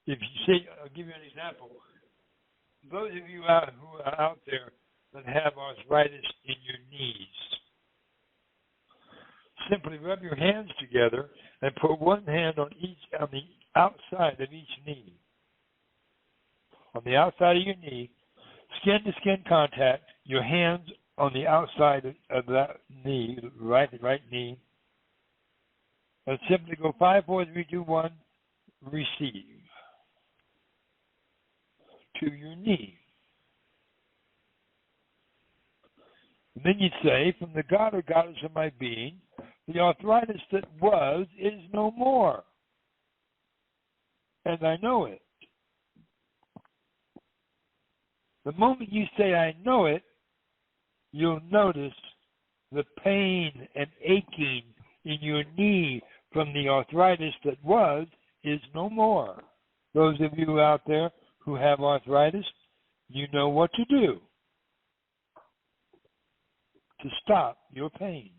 If you say, I'll give you an example. Those of you who are out there that have arthritis in your knees, simply rub your hands together and put one hand on the outside of each knee. On the outside of your knee, skin-to-skin contact, your hands on the outside of that knee, right knee, and simply go 5, 4, 3, 2, 1, receive to your knee. And then you say, from the God or goddess of my being, the arthritis that was is no more. And I know it. The moment you say, I know it, you'll notice the pain and aching in your knee from the arthritis that was is no more. Those of you out there who have arthritis, you know what to do to stop your pain,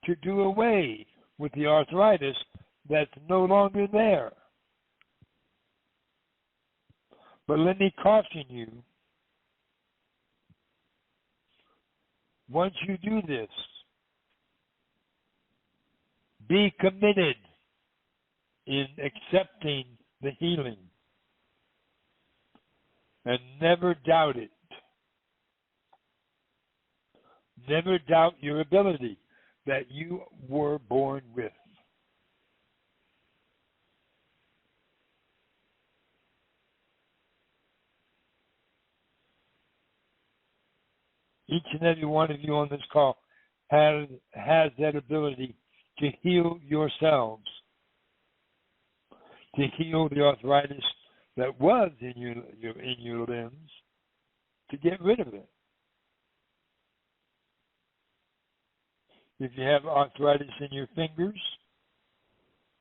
to do away with the arthritis that's no longer there. But let me caution you, once you do this, be committed in accepting the healing and never doubt it. Never doubt your ability that you were born with. Each and every one of you on this call has that ability to heal yourselves, to heal the arthritis that was in your limbs, to get rid of it. If you have arthritis in your fingers,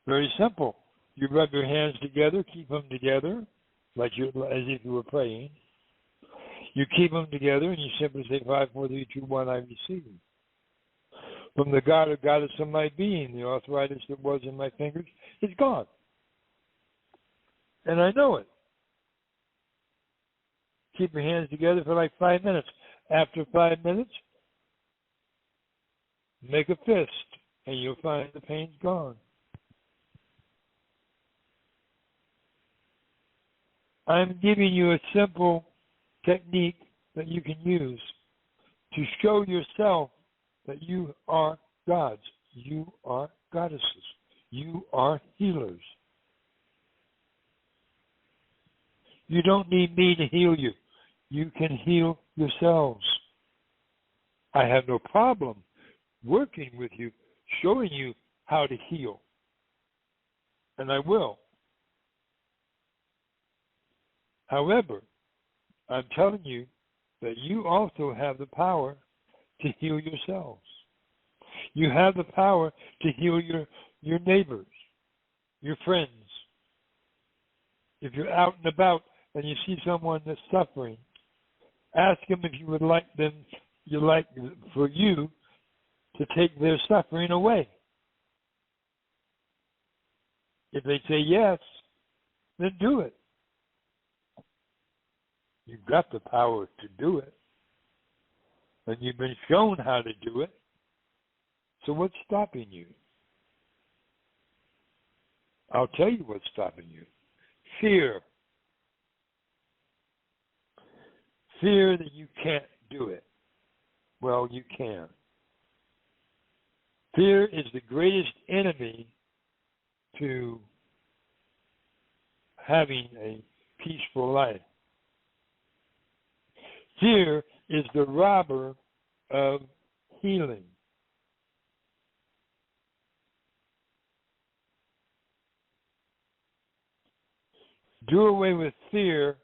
very simple. You rub your hands together, keep them together, as if you were praying. You keep them together and you simply say, 5, 4, 3, 2, 1, I receive. From the God or goddess of my being, the arthritis that was in my fingers is gone. And I know it. Keep your hands together for like 5 minutes. After 5 minutes, make a fist, and you'll find the pain's gone. I'm giving you a simple technique that you can use to show yourself that you are gods, you are goddesses, you are healers. You don't need me to heal you. You can heal yourselves. I have no problem working with you, showing you how to heal. And I will. However, I'm telling you that you also have the power to heal yourselves. You have the power to heal your neighbors, your friends. If you're out and about and you see someone that's suffering, ask them if you would like for you to take their suffering away. If they say yes, then do it. You've got the power to do it. And you've been shown how to do it. So what's stopping you? I'll tell you what's stopping you. Fear. Fear that you can't do it. Well, you can. Fear is the greatest enemy to having a peaceful life. Fear is the robber of healing. Do away with fear,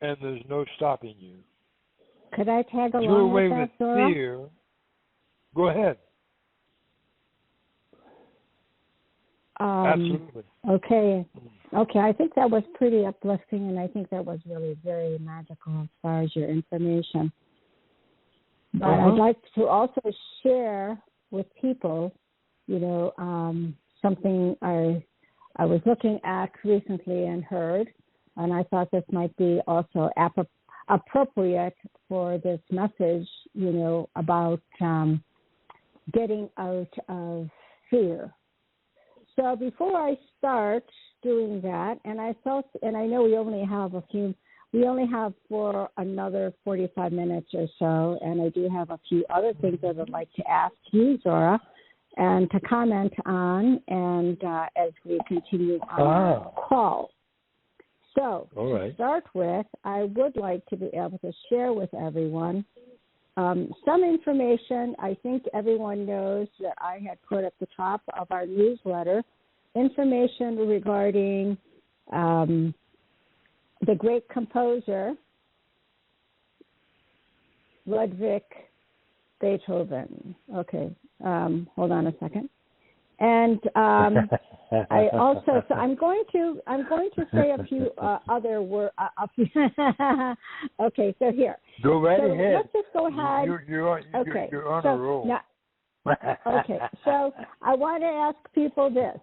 and there's no stopping you. Could I tag along Do away with with that, Zô-Rrá? fear. Go ahead. Absolutely. Okay. I think that was pretty uplifting, and I think that was really very magical as far as your information. But I'd like to also share with people, something I was looking at recently and heard, and I thought this might be also appropriate for this message, about getting out of fear. So before I start doing that, and I know we only have for another 45 minutes or so, and I do have a few other things that I'd like to ask you, Zô-Rrá, and to comment on, and as we continue our call. So, to start with, I would like to be able to share with everyone some information. I think everyone knows that I had put at the top of our newsletter information regarding the great composer Ludwig Beethoven. Okay, hold on a second. And I also, so I'm going to say a few other words. Okay, so here. Go right ahead. Let's just go ahead. You're on a roll. Now, okay, so I want to ask people this.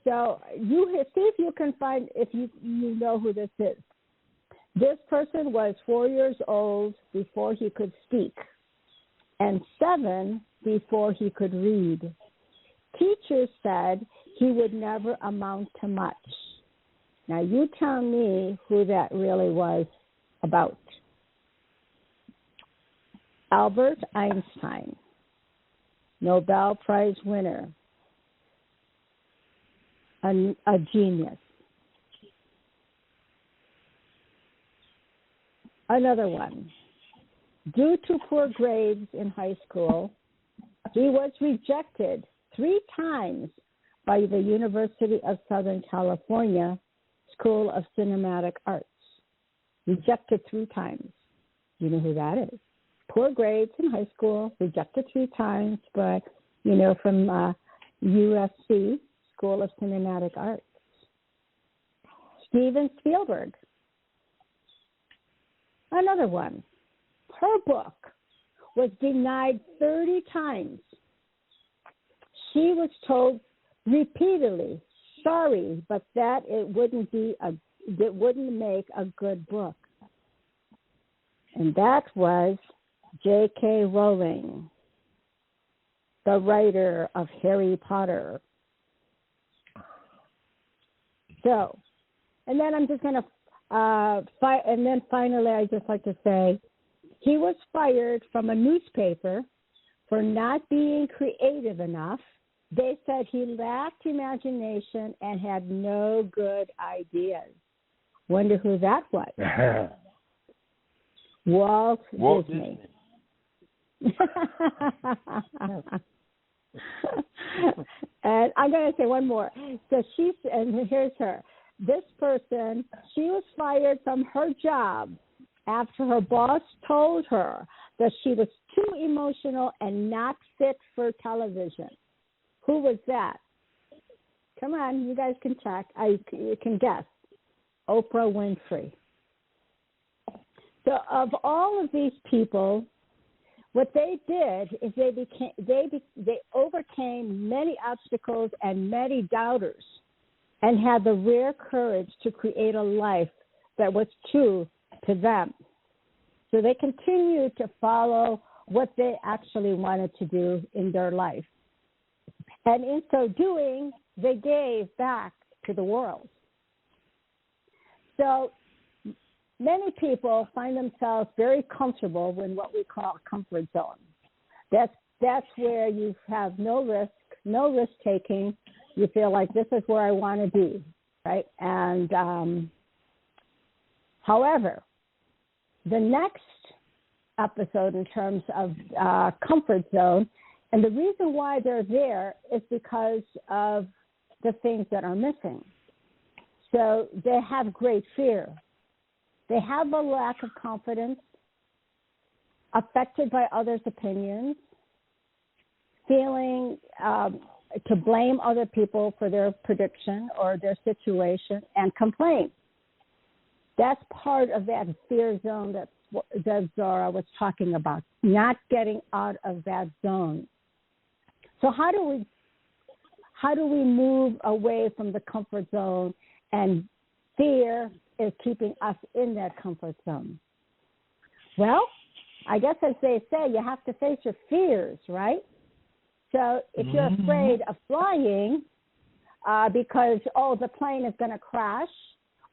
So you see if you can find, if you know who this is. This person was 4 years old before he could speak, and 7 before he could read. Teachers said he would never amount to much. Now you tell me who that really was about. Albert Einstein, Nobel Prize winner, a genius. Another one. Due to poor grades in high school, he was rejected 3 times by the University of Southern California School of Cinematic Arts. Rejected 3 times. You know who that is. Poor grades in high school, rejected 3 times, but, from USC, School of Cinematic Arts. Steven Spielberg. Another one. Her book was denied 30 times. She was told repeatedly, sorry, but that it wouldn't make a good book. And that was J.K. Rowling, the writer of Harry Potter. So, and then I'm just going to, and then finally I'd just like to say, he was fired from a newspaper for not being creative enough. They said he lacked imagination and had no good ideas. Wonder who that was. Walt Disney. And I'm going to say one more. So and here's her. This person, she was fired from her job after her boss told her that she was too emotional and not fit for television. Who was that? Come on, you guys can check. You can guess. Oprah Winfrey. So of all of these people, what they did is they overcame many obstacles and many doubters and had the rare courage to create a life that was true to them. So they continued to follow what they actually wanted to do in their life. And in so doing, they gave back to the world. So many people find themselves very comfortable in what we call a comfort zone. That's where you have no risk taking. You feel like this is where I want to be, right? And however, the next episode in terms of comfort zone, and the reason why they're there is because of the things that are missing. So they have great fear. They have a lack of confidence, affected by others' opinions, feeling to blame other people for their prediction or their situation, and complain. That's part of that fear zone that Zô-Rrá was talking about, not getting out of that zone. So how How do we move away from the comfort zone? And fear is keeping us in that comfort zone. Well, I guess as they say, you have to face your fears, right? So if you're afraid of flying because, the plane is going to crash,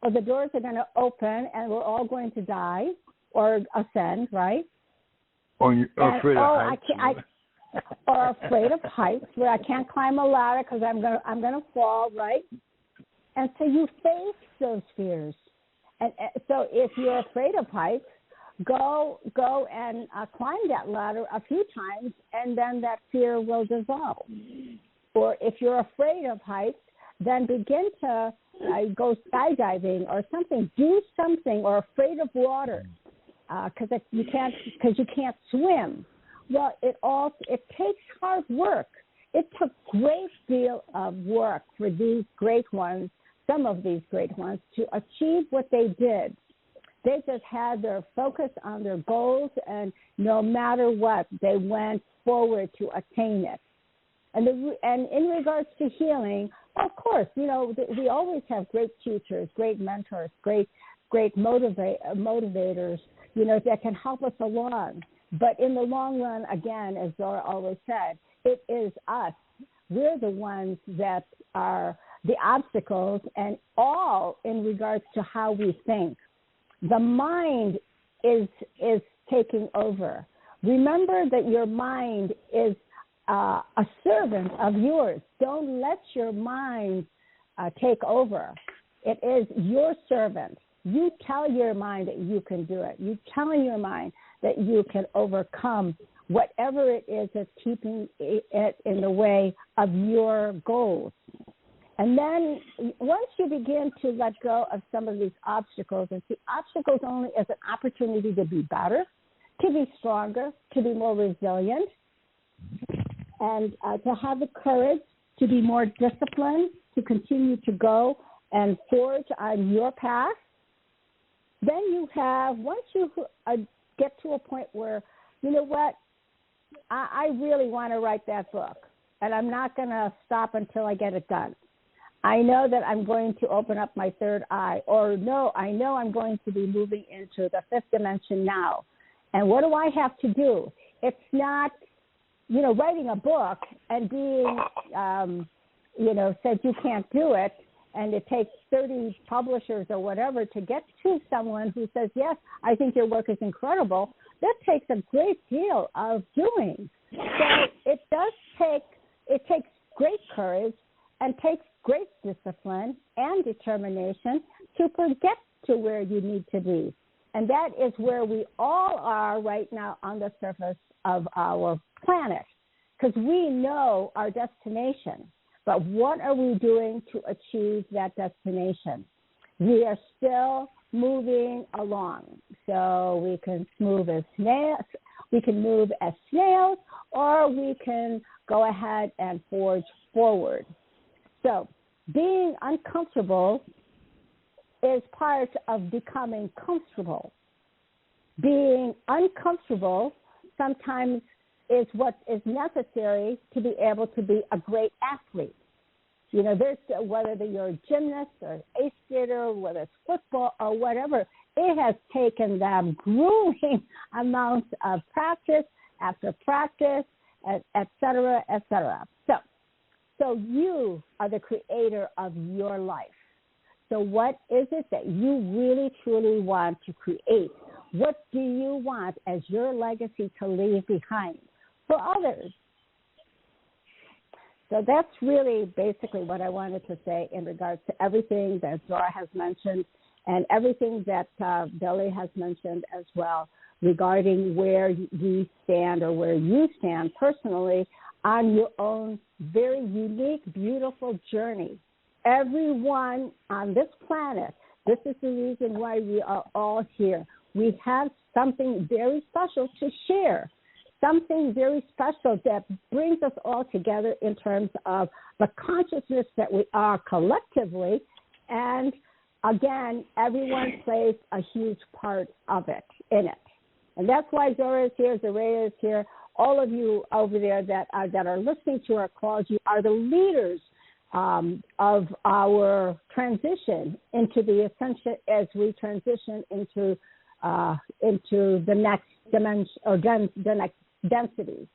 or the doors are going to open and we're all going to die or ascend, right? Or you're afraid of heights. Or afraid of heights, where I can't climb a ladder because I'm gonna fall, right? And so you face those fears. And so if you're afraid of heights, go and climb that ladder a few times, and then that fear will dissolve. Or if you're afraid of heights, then begin to go skydiving or something. Do something. Or afraid of water because you can't swim. Well, it takes hard work. It took a great deal of work for these great ones, some of these great ones, to achieve what they did. They just had their focus on their goals, and no matter what, they went forward to attain it. And in regards to healing, of course, we always have great teachers, great mentors, great motivators, that can help us along. But in the long run, again, as Zô-Rrá always said, it is us. We're the ones that are the obstacles, and all in regards to how we think. The mind is taking over. Remember that your mind is a servant of yours. Don't let your mind take over. It is your servant. You tell your mind that you can do it. You tell your mind that you can overcome whatever it is that's keeping it in the way of your goals. And then once you begin to let go of some of these obstacles, and see obstacles only as an opportunity to be better, to be stronger, to be more resilient, and to have the courage to be more disciplined, to continue to go and forge on your path, then you have, once you get to a point where, you know what, I really want to write that book, and I'm not going to stop until I get it done. I know that I'm going to open up my third eye, or no, I know I'm going to be moving into the fifth dimension now. And what do I have to do? It's not, writing a book and being, said you can't do it, and it takes 30 publishers or whatever to get to someone who says, yes, I think your work is incredible. That takes a great deal of doing. So it takes great courage and takes great discipline and determination to get to where you need to be. And that is where we all are right now on the surface of our planet, because we know our destination. But what are we doing to achieve that destination? We are still moving along. So we can move as snails, or we can go ahead and forge forward. So being uncomfortable is part of becoming comfortable. Being uncomfortable sometimes is what is necessary to be able to be a great athlete. There's whether you're a gymnast or an ice skater, whether it's football or whatever, it has taken them grueling amounts of practice after practice, et cetera, et cetera. So you are the creator of your life. So what is it that you really, truly want to create? What do you want as your legacy to leave behind for others? So that's really basically what I wanted to say in regards to everything that Zô-Rrá has mentioned and everything that Billy has mentioned as well regarding where we stand or where you stand personally on your own very unique, beautiful journey. Everyone on this planet, this is the reason why we are all here. We have something very special to share, something very special that brings us all together in terms of the consciousness that we are collectively. And again, everyone plays a huge part of it, in it. And that's why Zô-Rrá is here, Zô-Rrá is here, all of you over there that are listening to our calls, you are the leaders of our transition into the ascension as we transition into the next dimension or the next densities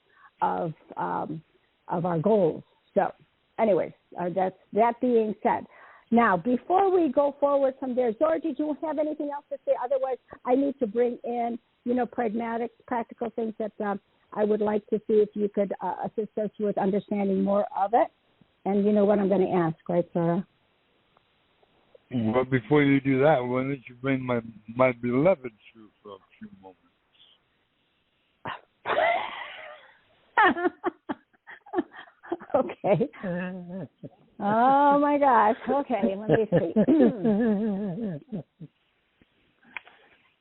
of our goals. So, anyways, that being said. Now, before we go forward from there, Zô-Rrá, did you have anything else to say? Otherwise, I need to bring in, pragmatic, practical things that I would like to see if you could assist us with understanding more of it. And you know what I'm going to ask, right, Zô-Rrá? Well, before you do that, why don't you bring my beloved through for a few moments? Okay. Oh my gosh. Okay, let me see.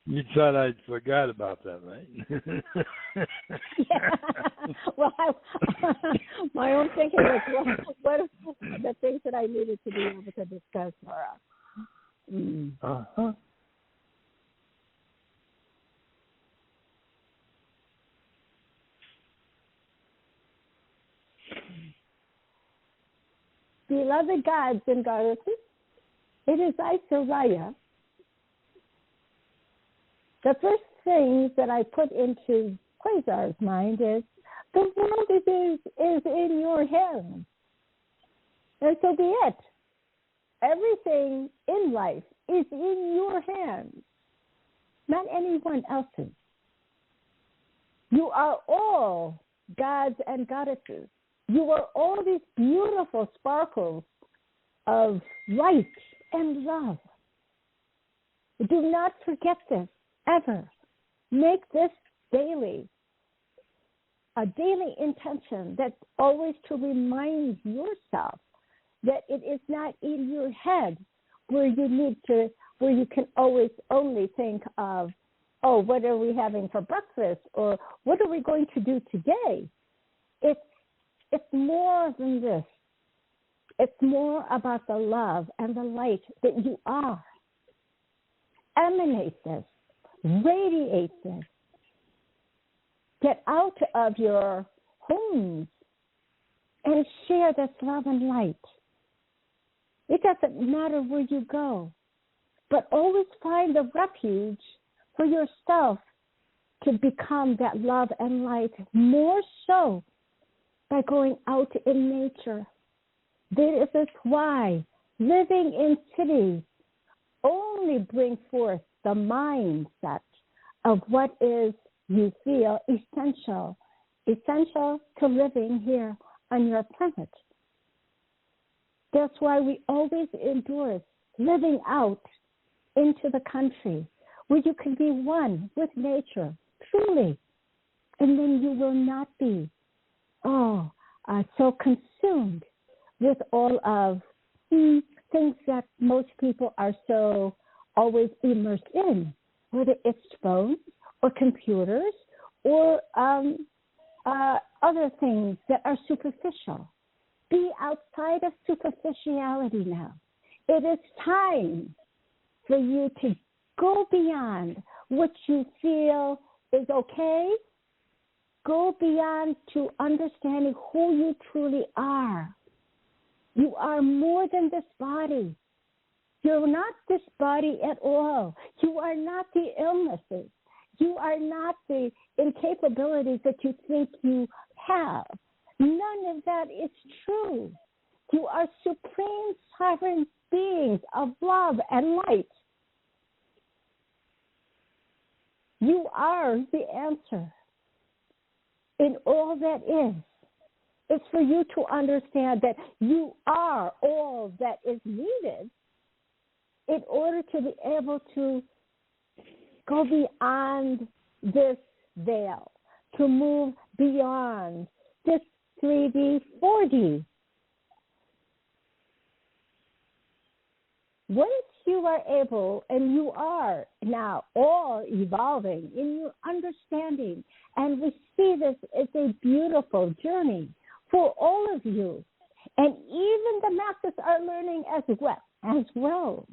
You thought I'd forgot about that, right? Yeah. Well, my own thinking was what the things that I needed to be able to discuss, Laura. Uh-huh. Beloved gods and goddesses, it is I, Zô-Rrá. The first thing that I put into Quasar's mind is the world is in your hands. And so be it. Everything in life is in your hands, not anyone else's. You are all gods and goddesses. You are all these beautiful sparkles of light and love. Do not forget this, ever. Make this daily, a daily intention that's always to remind yourself that it is not in your head where you can always only think of, oh, what are we having for breakfast, or what are we going to do today? It's more than this. It's more about the love and the light that you are. Emanate this. Radiate this. Get out of your homes and share this love and light. It doesn't matter where you go, but always find the refuge for yourself to become that love and light, more so by going out in nature. This is why living in cities only bring forth the mindset of what is, you feel, essential to living here on your planet. That's why we always endorse living out into the country where you can be one with nature, truly, and then you will not be so consumed with all of things that most people are so always immersed in, whether it's phones or computers or other things that are superficial. Be outside of superficiality now. It is time for you to go beyond what you feel is okay. Go beyond to understanding who you truly are. You are more than this body. You're not this body at all. You are not the illnesses. You are not the incapabilities that you think you have. None of that is true. You are supreme sovereign beings of love and light. You are the answer in all that is. It's for you to understand that you are all that is needed in order to be able to go beyond this veil, to move beyond this 3D, 4D. Once you are able, and you are now all evolving in your understanding, and we see this as a beautiful journey for all of you, and even the masters are learning as well.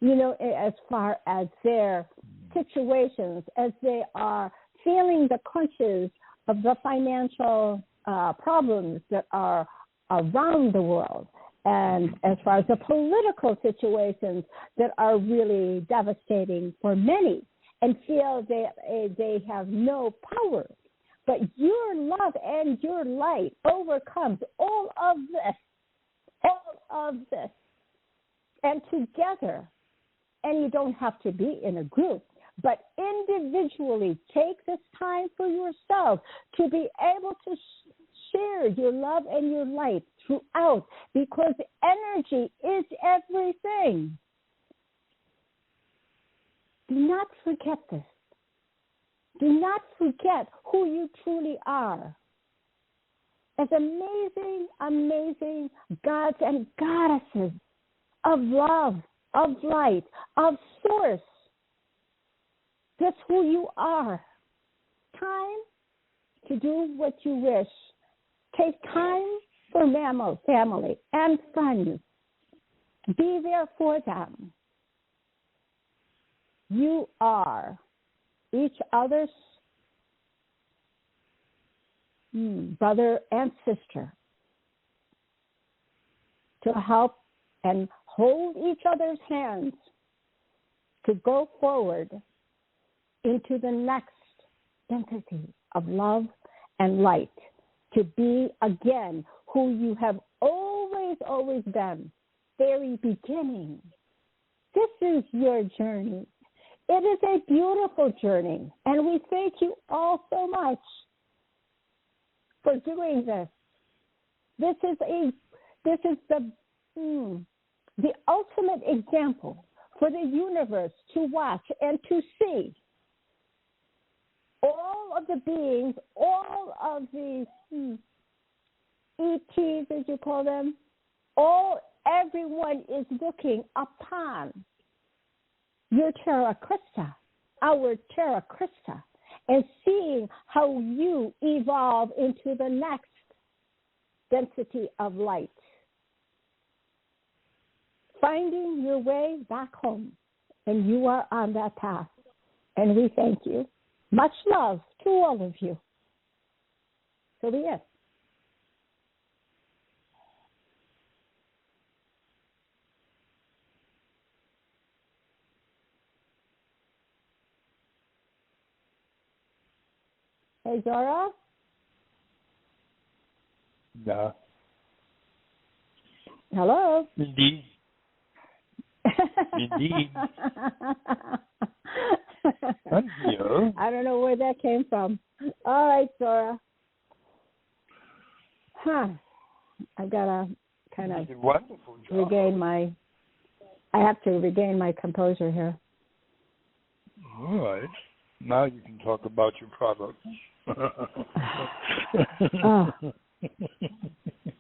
You know, as far as their situations, as they are feeling the crunches of the financial problems that are around the world, and as far as the political situations that are really devastating for many and feel they have no power. But your love and your light overcomes all of this. And together, and you don't have to be in a group, but individually take this time for yourself to be able to share your love and your light throughout, because energy is everything. Do not forget this. Do not forget who you truly are. As amazing, amazing gods and goddesses of love, of light, of source. That's who you are. Time to do what you wish. Take time for family and friends. Be there for them. You are each other's brother and sister, to help and hold each other's hands to go forward into the next density of love and light, to be again who you have always been, very beginning. This is your journey. It is a beautiful journey, and we thank you all so much for doing this. This is the ultimate example for the universe to watch and to see. All of the beings, all of the ETs, as you call them, everyone is looking upon your Terra Christa, our Terra Christa, and seeing how you evolve into the next density of light. Finding your way back home, and you are on that path. And we thank you. Much love to all of you. So be it. Hey, Zô-Rrá? Yeah. Hello? Indeed. Indeed. Thank you. I don't know where that came from. All right, Zô-Rrá. I've got to kind of wonderful job. I have to regain my composure here. All right. Now you can talk about your products.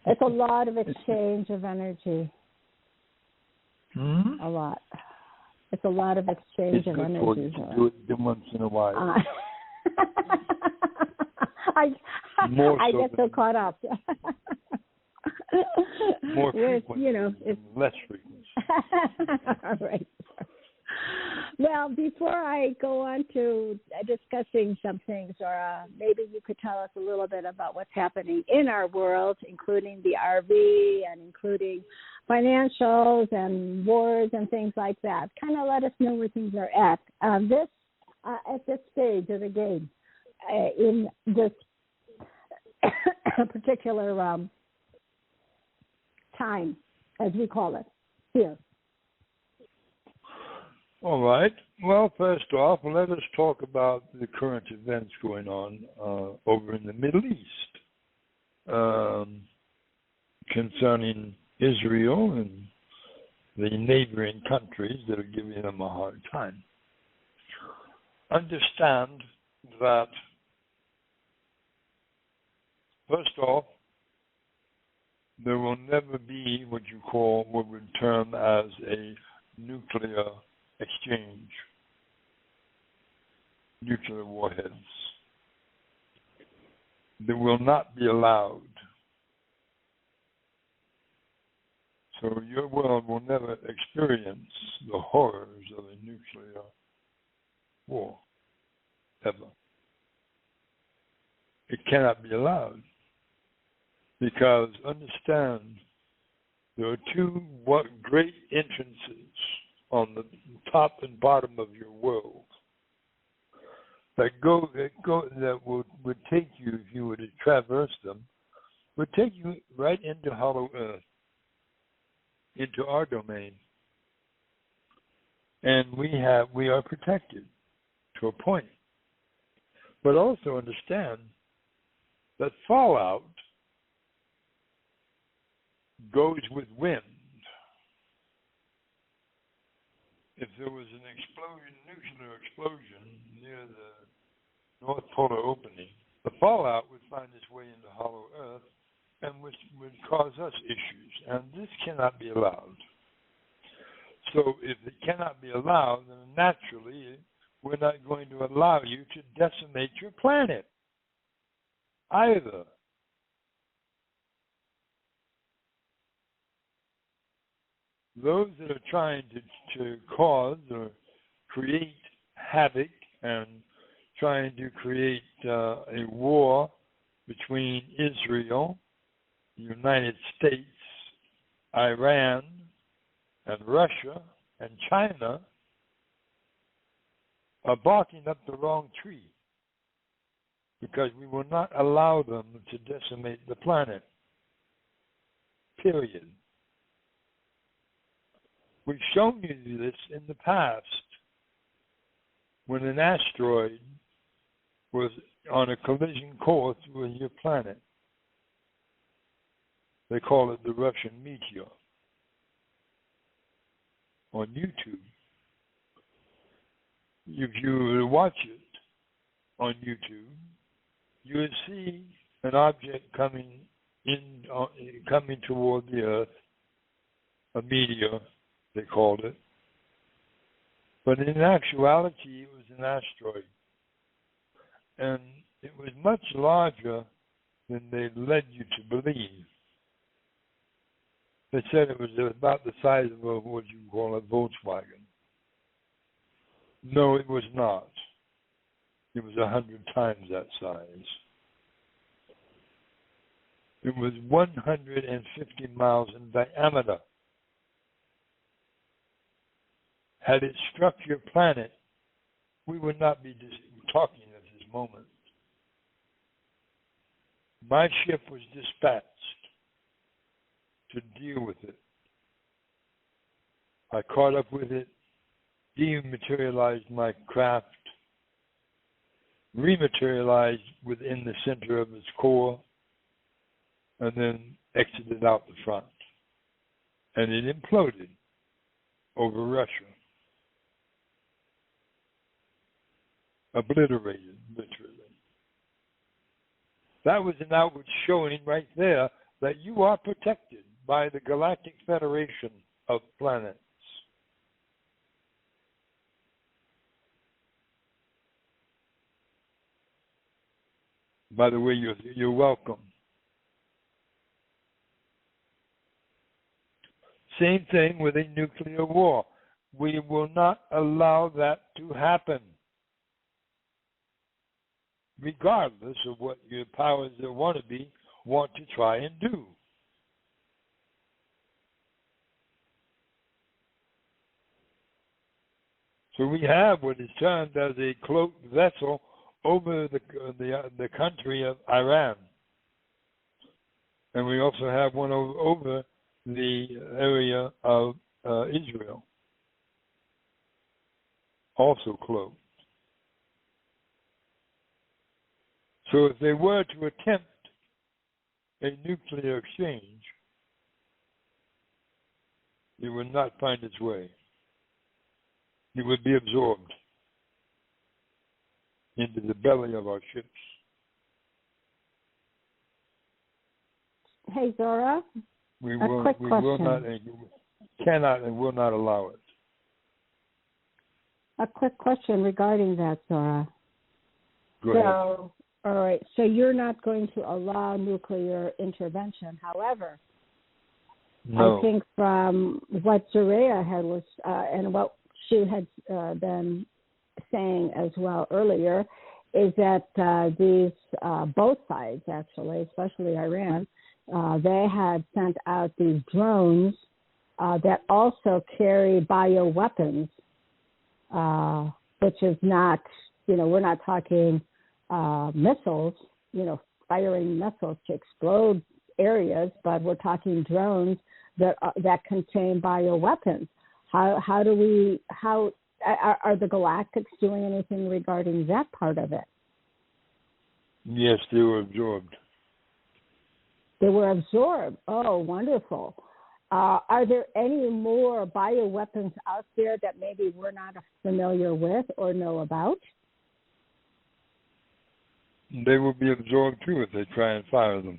It's a lot of exchange of energy. Hmm? A lot. It's a lot of exchange of energy. It's good to do it once in a while. I so get so caught up. More frequency, it's less frequency. All right. Well, before I go on to discussing some things, or maybe you could tell us a little bit about what's happening in our world, including the RV and including financials and wars and things like that. Kind of let us know where things are at this stage of the game, in this particular time, as we call it here. All right. Well, first off, let us talk about the current events going on over in the Middle East concerning Israel and the neighboring countries that are giving them a hard time. Understand that, first off, there will never be what we would term as a nuclear exchange, nuclear warheads. They will not be allowed. So your world will never experience the horrors of a nuclear war, ever. it cannot be allowed. Because understand, there are two great entrances on the top and bottom of your world that would take you, if you were to traverse them, would take you right into Hollow Earth, into our domain. And we are protected to a point. But also understand that fallout goes with wind. If there was an nuclear explosion near the North Polar opening, the fallout would find its way into Hollow Earth and which would cause us issues. And this cannot be allowed. So if it cannot be allowed, then naturally we're not going to allow you to decimate your planet either. Those that are trying to cause or create havoc and trying to create a war between Israel, the United States, Iran, and Russia and China are barking up the wrong tree, because we will not allow them to decimate the planet. Period. We've shown you this in the past when an asteroid was on a collision course with your planet. They call it the Russian meteor. On YouTube, if you were to watch it on YouTube, you would see an object coming toward the Earth, a meteor, they called it. But in actuality, it was an asteroid. And it was much larger than they led you to believe. They said it was about the size of what you call a Volkswagen. No, it was not. It was 100 times that size. It was 150 miles in diameter. Had it struck your planet, we would not be talking at this moment. My ship was dispatched to deal with it. I caught up with it, dematerialized my craft, rematerialized within the center of its core, and then exited out the front. And it imploded over Russia. Obliterated, literally. That was an outward showing right there that you are protected by the Galactic Federation of Planets. By the way, you're welcome. Same thing with a nuclear war. We will not allow that to happen, regardless of what your powers that want to try and do. So we have what is termed as a cloaked vessel over the country of Iran, and we also have one over the area of Israel, also cloaked. So if they were to attempt a nuclear exchange, it would not find its way. It would be absorbed into the belly of our ships. Hey, Zô-Rrá, We quick question. will not, cannot and will not allow it. A quick question regarding that, Zô-Rrá. Go ahead. So, all right, so you're not going to allow nuclear intervention. However, No. I think from what Zô-Rrá and what she had been saying as well earlier, is that these both sides, actually, especially Iran, they had sent out these drones that also carry bioweapons, which is not, we're not talking missiles, firing missiles to explode areas, but we're talking drones that contain bioweapons. How are the Galactics doing anything regarding that part of it? Yes, they were absorbed. They were absorbed. Oh, wonderful. Are there any more bioweapons out there that maybe we're not familiar with or know about? They will be absorbed too if they try and fire them.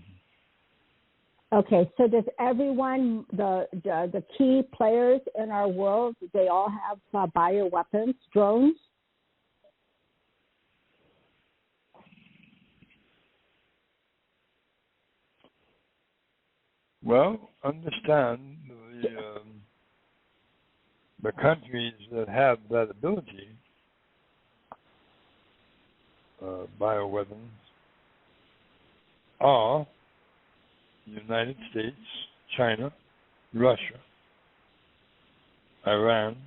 Okay, so does everyone, the key players in our world, they all have bioweapons, drones? Well, understand the countries that have that ability, bioweapons, are the United States, China, Russia, Iran,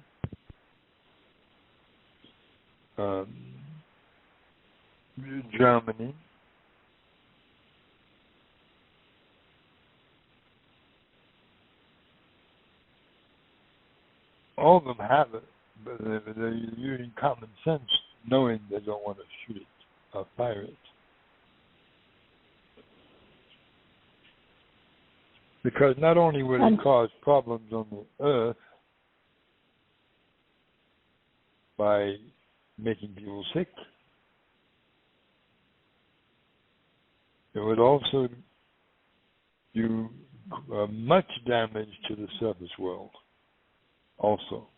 Germany, all of them have it, but they're using common sense, knowing they don't want to shoot it or fire it. Because not only would it cause problems on the earth by making people sick, it would also do much damage to the surface world. Also,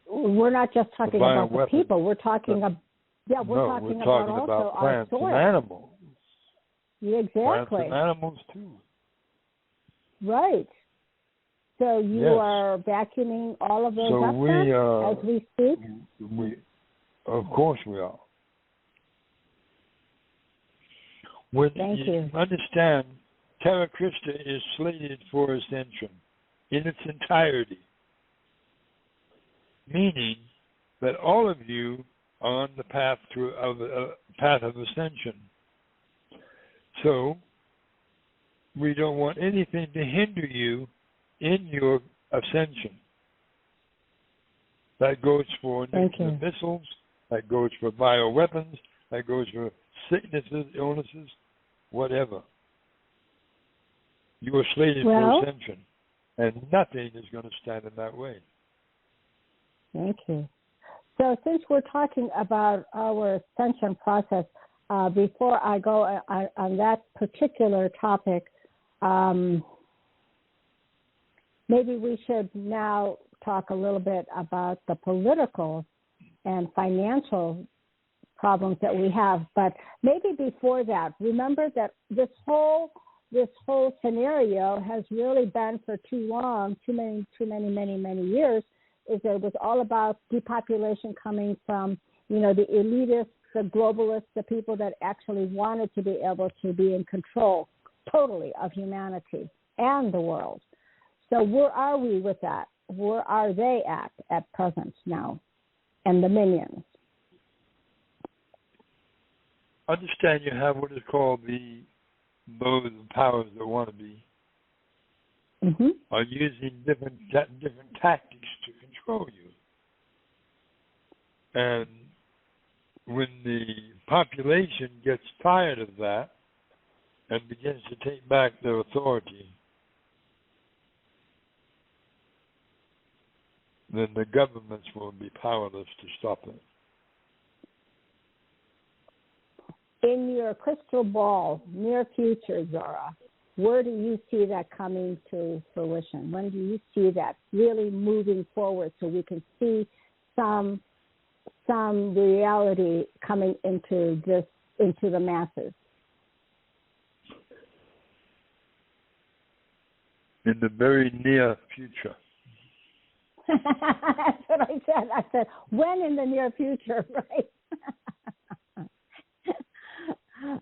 we're not just talking about the people. We're talking about talking about plants our soil. And animals. Yeah, exactly. Plants and animals too. Right. So you are vacuuming all of those up as we speak? Of course we are. Thank you. Understand, Terra Christa is slated for ascension in its entirety, meaning that all of you are on the path of ascension. So we don't want anything to hinder you in your ascension. That goes for nuclear missiles, that goes for bioweapons, that goes for sicknesses, illnesses, whatever. You are slated for ascension, and nothing is going to stand in that way. Thank you. So since we're talking about our ascension process, before I go on that particular topic, maybe we should now talk a little bit about the political and financial problems that we have. But maybe before that, remember that this whole scenario has really been for too long, many years, is that it was all about depopulation coming from, the elitists, the globalists, the people that actually wanted to be able to be in control totally of humanity and the world. So where are we with that? Where are they at present now, and the minions? Understand you have what is called those powers that want to be are using different tactics to control you. And when the population gets tired of that and begins to take back their authority, then the governments will be powerless to stop it. In your crystal ball, near future, Zô-Rrá, where do you see that coming to fruition? When do you see that really moving forward so we can see some reality coming into the masses? In the very near future. That's what I said. I said, when in the near future, right?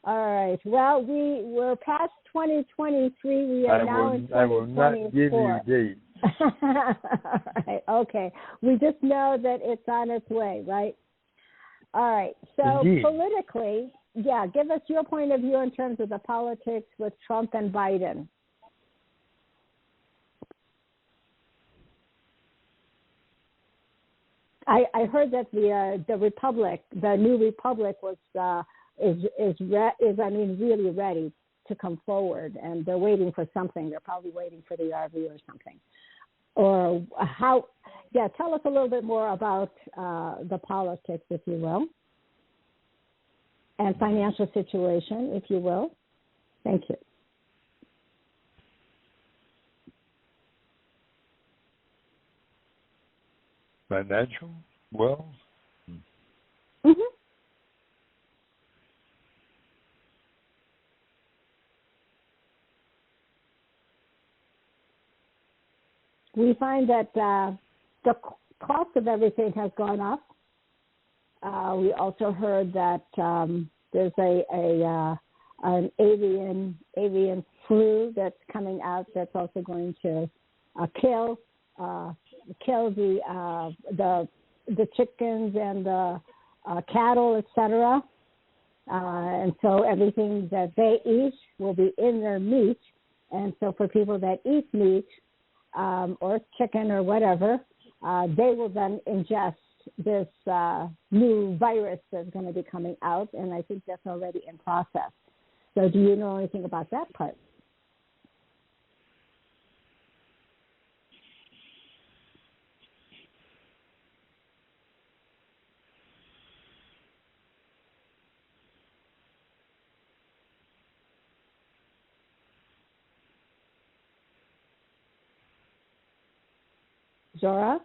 All right. Well, we're past 2023. We are now in 2024. I will not give you dates. All right. Okay. We just know that it's on its way, right? All right. So Indeed. politically, yeah, give us your point of view in terms of the politics with Trump and Biden. I heard that the Republic, the new Republic, was really ready to come forward, and they're waiting for something. They're probably waiting for the RV or something. Or how? Yeah, tell us a little bit more about the politics, if you will, and financial situation, if you will. Thank you. Financial? Well. Mm-hmm. We find that the cost of everything has gone up. We also heard that there's an avian flu that's coming out that's also going to kill the chickens and the cattle, etc. And so everything that they eat will be in their meat. And so for people that eat meat or chicken or whatever, they will then ingest this new virus that's going to be coming out. And I think that's already in process. So do you know anything about that part? Zô-Rrá?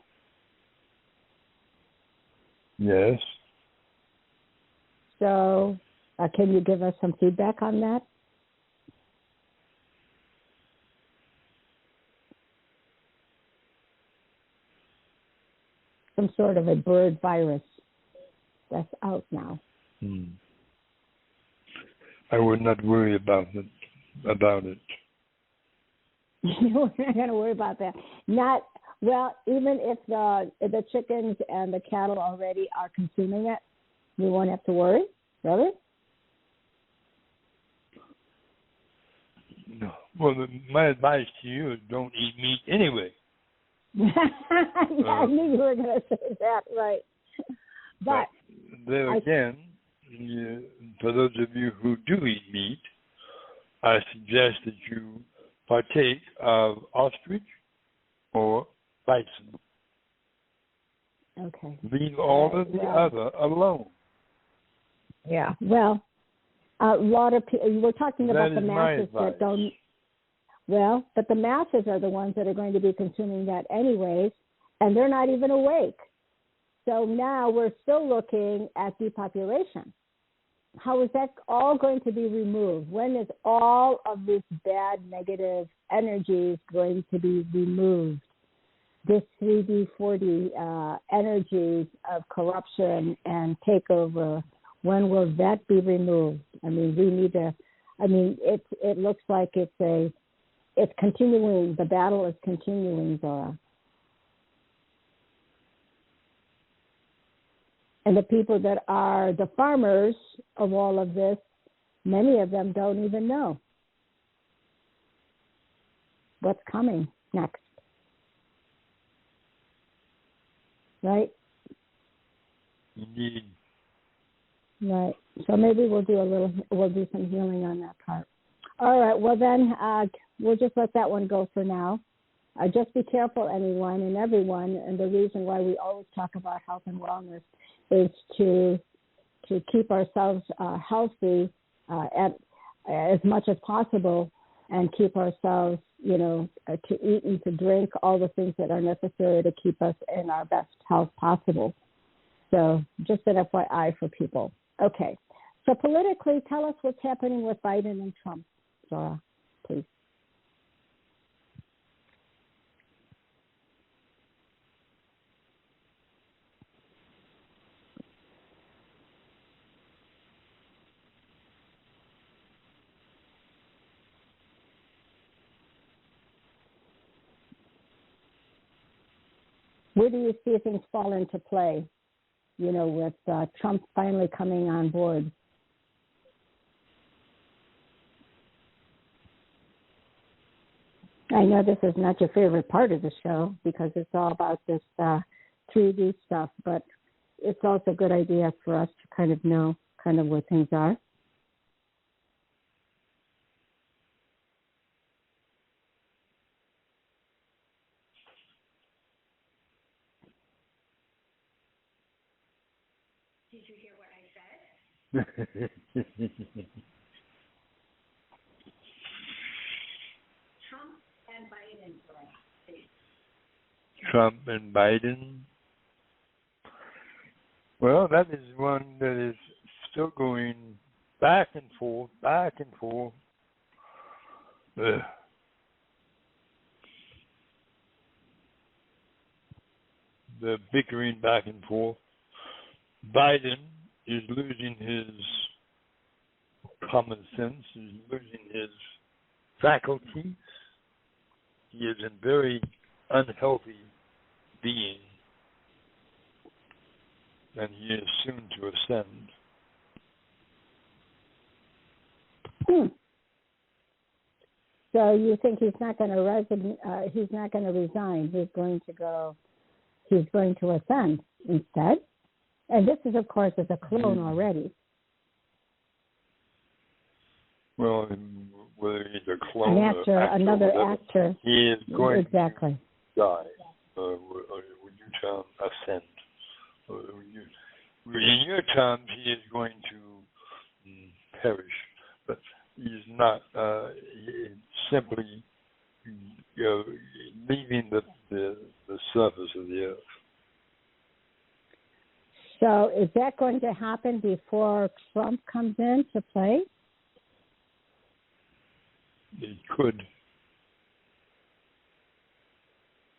Yes. So can you give us some feedback on that? Some sort of a bird virus that's out now. I would not worry about it. We're not going to worry about that. Even if the chickens and the cattle already are consuming it, we won't have to worry, really? No. Well, my advice to you is don't eat meat anyway. I knew you were going to say that, right. But there again, for those of you who do eat meat, I suggest that you partake of ostrich or bison. Okay. Leave all of the other alone. Yeah. Well, a lot of people, we're talking about the masses that don't. Well, but the masses are the ones that are going to be consuming that anyways, and they're not even awake. So now we're still looking at depopulation. How is that all going to be removed? When is all of this bad negative energies going to be removed? This 3D, 4D energies of corruption and takeover, when will that be removed? I mean, we need to, it looks like it's continuing, the battle is continuing, Zô-Rrá. And the people that are the farmers of all of this, many of them don't even know what's coming next. Right? Indeed. Right. So maybe we'll do some healing on that part. All right. Well, then we'll just let that one go for now. Just be careful, anyone and everyone. And the reason why we always talk about health and wellness is to keep ourselves healthy as much as possible, and keep ourselves, to eat and to drink all the things that are necessary to keep us in our best health possible. So just an FYI for people. Okay. So politically, tell us what's happening with Biden and Trump, Zô-Rrá, please. Where do you see things fall into play, with Trump finally coming on board? I know this is not your favorite part of the show because it's all about this 3D stuff, but it's also a good idea for us to kind of know kind of where things are. Did you hear what I said? Trump and Biden. Trump and Biden. Well, that is one that is still going back and forth, back and forth. Ugh. The bickering back and forth. Biden is losing his common sense, is losing his faculties. He is a very unhealthy being, and he is soon to ascend. So you think he's not going to he's not going to resign. He's going to ascend instead. And this is, of course, as a clone already. Well, whether he's a clone, another actor, he is going exactly to die. Would you term ascend? In your terms, he is going to perish, but he's not. He's simply leaving the surface of the earth. So is that going to happen before Trump comes into play? It could.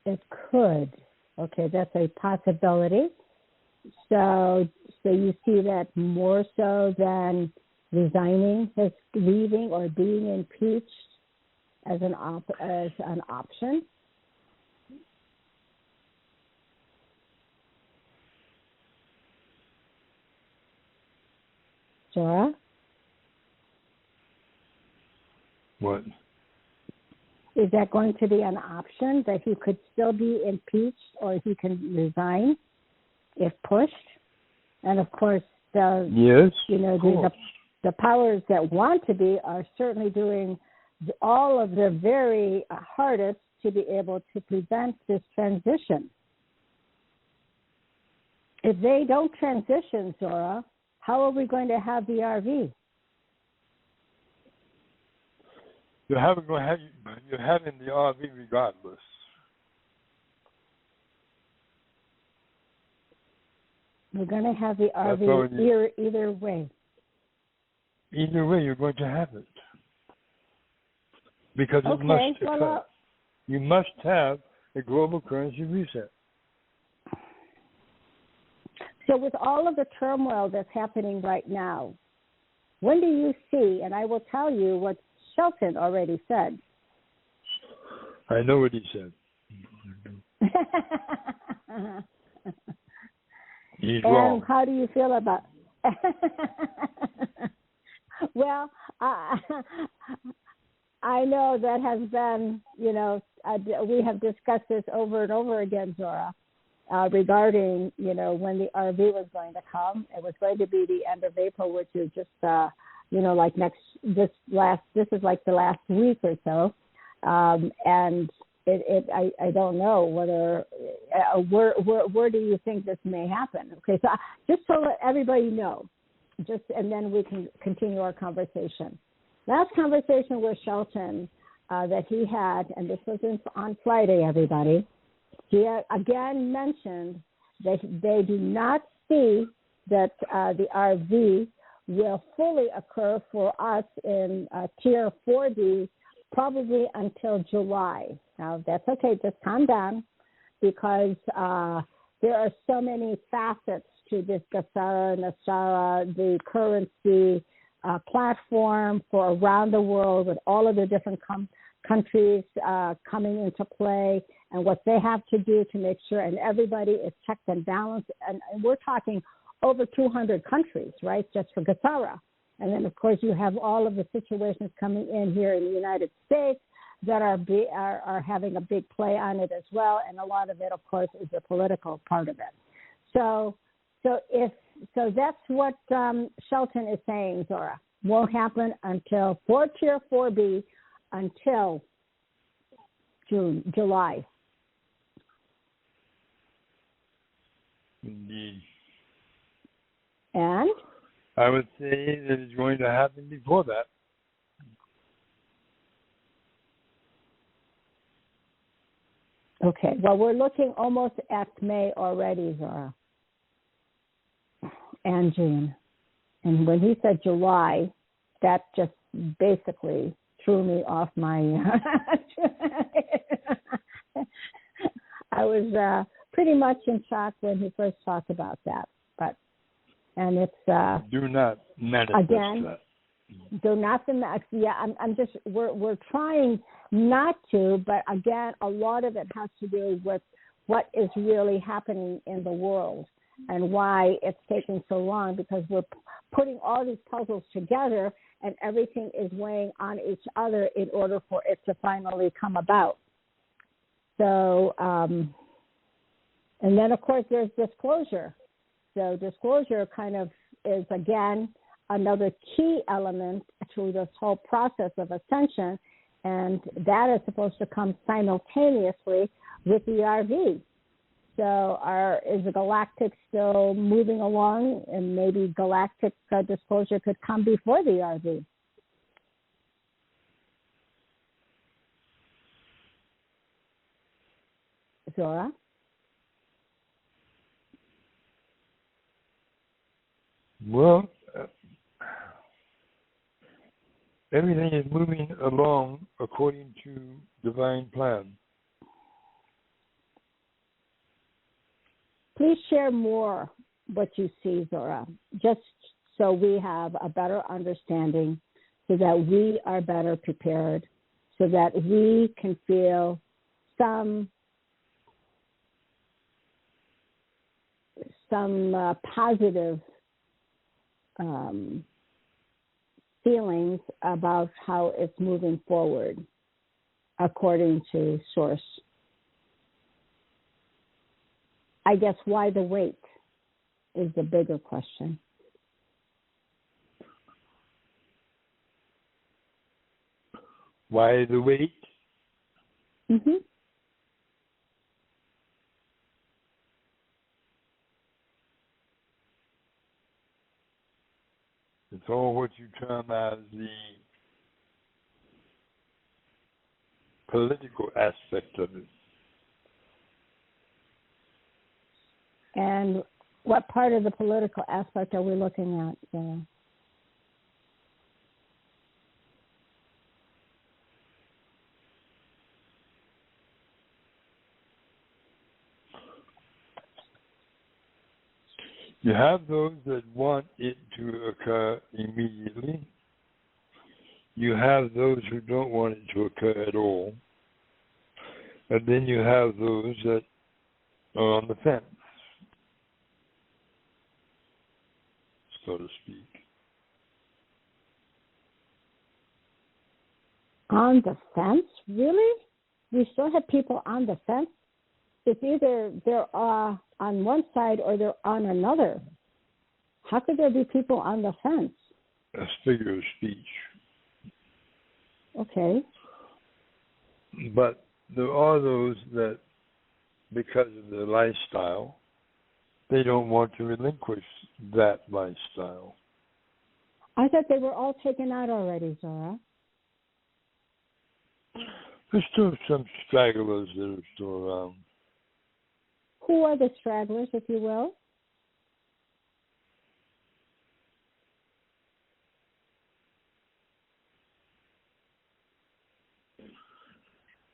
It could. Okay, that's a possibility. So you see that more so than resigning, his leaving, or being impeached as an option? Zô-Rrá? What? Is that going to be an option, that he could still be impeached or he can resign if pushed? And of course, the powers that want to be are certainly doing all of their very hardest to be able to prevent this transition. If they don't transition, Zô-Rrá, how are we going to have the RV? You're having the RV regardless. We're going to have the RV either way. Either way, you're going to have it. Because it must occur. You must have a global currency reset. So with all of the turmoil that's happening right now, when do you see, and I will tell you what Shelton already said. I know what he said. He's wrong. How do you feel about Well, I know that has been, we have discussed this over and over again, Zô-Rrá, regarding, when the RV was going to come. It was going to be the end of April, which is just, this is like the last week or so. And I don't know whether, where do you think this may happen? Okay, so just to let everybody know, and then we can continue our conversation. Last conversation with Shelton that he had, and this was on Friday, everybody, he again mentioned that they do not see that the RV will fully occur for us in Tier 4D probably until July. Now, that's okay. Just calm down, because there are so many facets to this Gasara, Nasara, the currency platform for around the world with all of the different countries coming into play and what they have to do to make sure, and everybody is checked and balanced. And we're talking over 200 countries, right, just for Zô-Rrá. And then, of course, you have all of the situations coming in here in the United States that are having a big play on it as well. And a lot of it, of course, is the political part of it. So that's what Shelton is saying, Zô-Rrá. Won't happen until for Tier 4B until July. Indeed. And? I would say that it's going to happen before that. Okay. Well, we're looking almost at May already, Zô-Rrá, and June. And when he said July, that just basically threw me off my. I was pretty much in shock when he first talked about that. And it's do not manifest again. That. Do not the max. Yeah, I'm just we're trying not to, but again, a lot of it has to do with what is really happening in the world and why it's taking so long, because we're putting all these puzzles together and everything is weighing on each other in order for it to finally come about. So, and then of course there's disclosure. So disclosure kind of is, again, another key element to this whole process of ascension, and that is supposed to come simultaneously with the RV. So is the galactic still moving along, and maybe galactic disclosure could come before the RV? Zô-Rrá? Well, everything is moving along according to divine plan. Please share more what you see, Zô-Rrá, just so we have a better understanding, so that we are better prepared, so that we can feel some positive feelings about how it's moving forward according to Source. I guess why the wait is the bigger question. Why the wait? Mm-hmm. It's all what you term as the political aspect of it. And what part of the political aspect are we looking at? You have those that want it to occur immediately. You have those who don't want it to occur at all. And then you have those that are on the fence, so to speak. On the fence? Really? We still have people on the fence? It's either they're on one side or they're on another. How could there be people on the fence? A figure of speech. Okay. But there are those that, because of their lifestyle, they don't want to relinquish that lifestyle. I thought they were all taken out already, Zô-Rrá. There's still some stragglers that are still around. Who are the stragglers, if you will?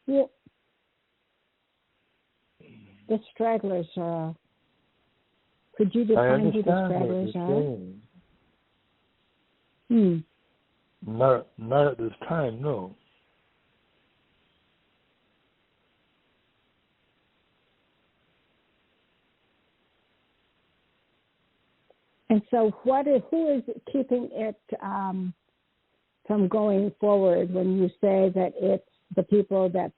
Yeah. The stragglers are. Could you define who the stragglers are? Not at this time, no. And so who is keeping it from going forward when you say that it's the people that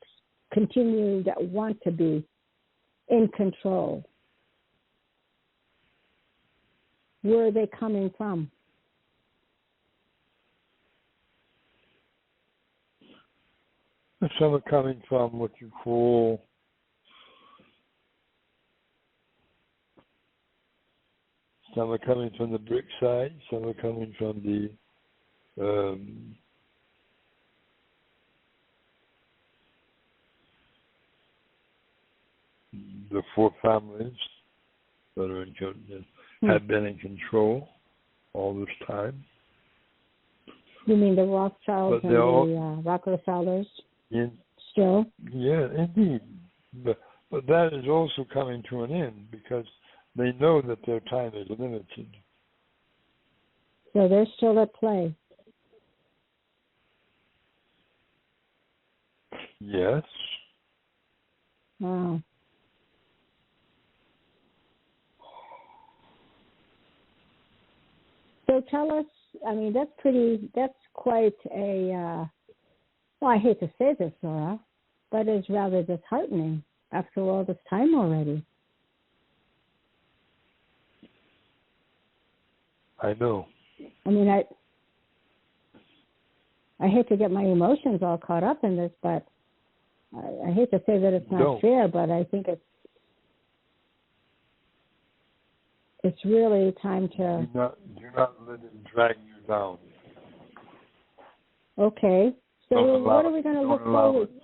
continue, that want to be in control? Where are they coming from? Some are coming from what you call some are coming from the brick side, some are coming from the four families that are have been in control all this time. You mean the Rothschilds and the Rockefellers? Still? Yeah, indeed. But that is also coming to an end because they know that their time is limited. So they're still at play. Yes. Wow. So tell us, I mean, that's quite a, well, I hate to say this, Zô-Rrá, but it's rather disheartening after all this time already. I know. I mean, I hate to get my emotions all caught up in this, but I hate to say that it's not fair, but I think it's really time to... Do not let it drag you down. Okay. So what are we going to look forward to?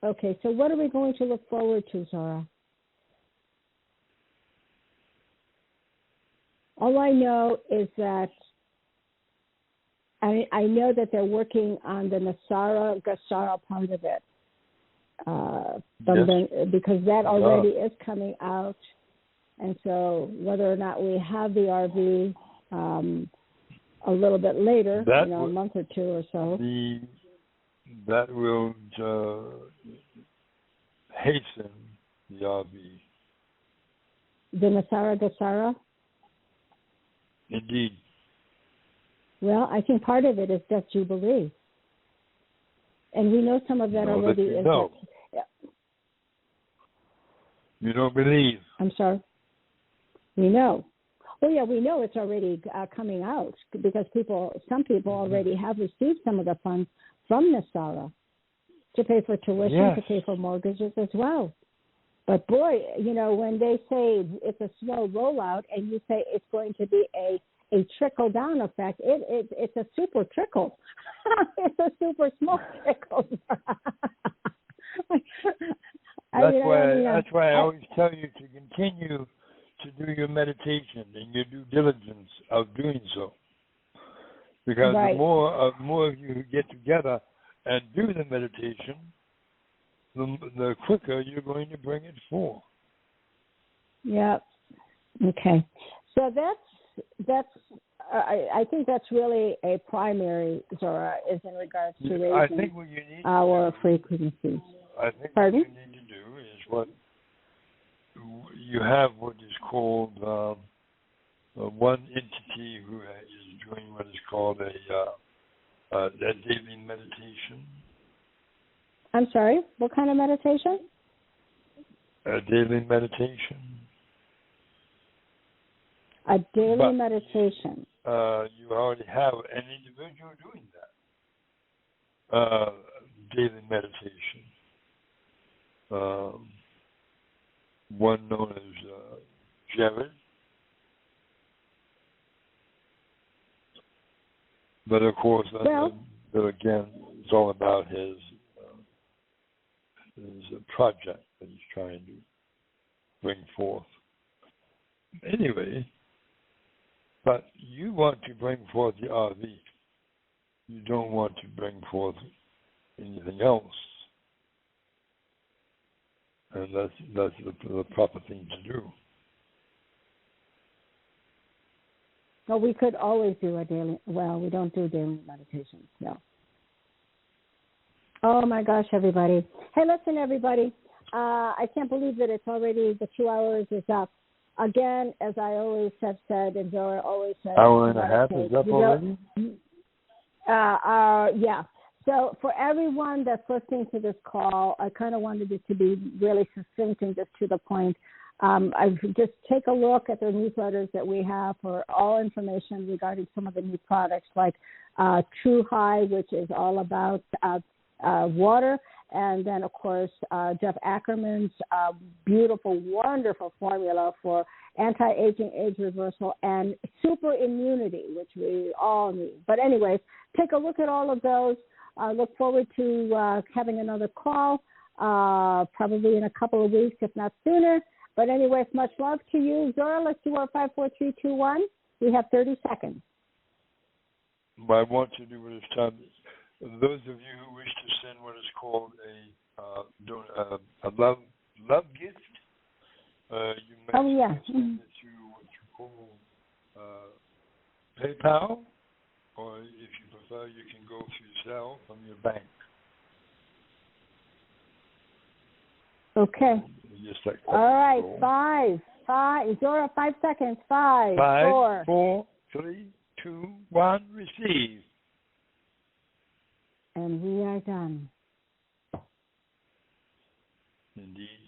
Okay, so what are we going to look forward to, Zô-Rrá? All I know is that I know that they're working on the Nasara-Gassara part of it, because that already is coming out. And so whether or not we have the RV a little bit later, a month or two or so. That will hasten the RV. The Nasara-Gassara? Indeed. Well, I think part of it is Death Jubilee. And we know some of that already is. No. You don't believe. I'm sorry. We know. Oh, yeah, we know it's already coming out because some people already have received some of the funds from Nasara to pay for tuition, to pay for mortgages as well. But boy, when they say it's a slow rollout and you say it's going to be a trickle down effect, it's a super trickle. It's a super small trickle. That's why I always tell you to continue to do your meditation and your due diligence of doing so. Because the more you get together and do the meditation, the quicker you're going to bring it forth. Yeah. Okay. So that's I think that's really a primary, Zô-Rrá, is in regards to raising our frequencies. I think Pardon? what you need to do is what you have what is called one entity who is doing what is called a daily meditation. I'm sorry, what kind of meditation? A daily meditation. A daily meditation. You already have an individual doing that. Daily meditation. One known as Jared. But of course, again, it's all about his project that he's trying to bring forth. Anyway, but you want to bring forth the RV. You don't want to bring forth anything else. And that's the proper thing to do. Well, we could always do a daily, we don't do daily meditations, no. Oh my gosh, everybody. Hey, listen, everybody. I can't believe that it's already, the 2 hours is up. again, as I always have said, and Zô-Rrá always says, hour and a half is up already? Yeah. So for everyone that's listening to this call, I kind of wanted it to be really succinct and just to the point. I just take a look at the newsletters that we have for all information regarding some of the new products, like True High, which is all about water, and then of course Jeff Ackerman's beautiful, wonderful formula for anti-aging, age reversal, and super immunity, which we all need. But anyways, take a look at all of those. I look forward to having another call, probably in a couple of weeks, if not sooner. But anyways, much love to you. Zô-Rrá, let's do our 5-4-3-2-1. We have 30 seconds. What I want to do with this time is, those of you who wish to send what is called a love gift, you may send it to what you call PayPal, or if you prefer, you can go through Zelle from your bank. Okay. Just like all right, five. Zô-Rrá, 5 seconds. 5, 4, 3, 2, 1, receive. And we are done. Indeed.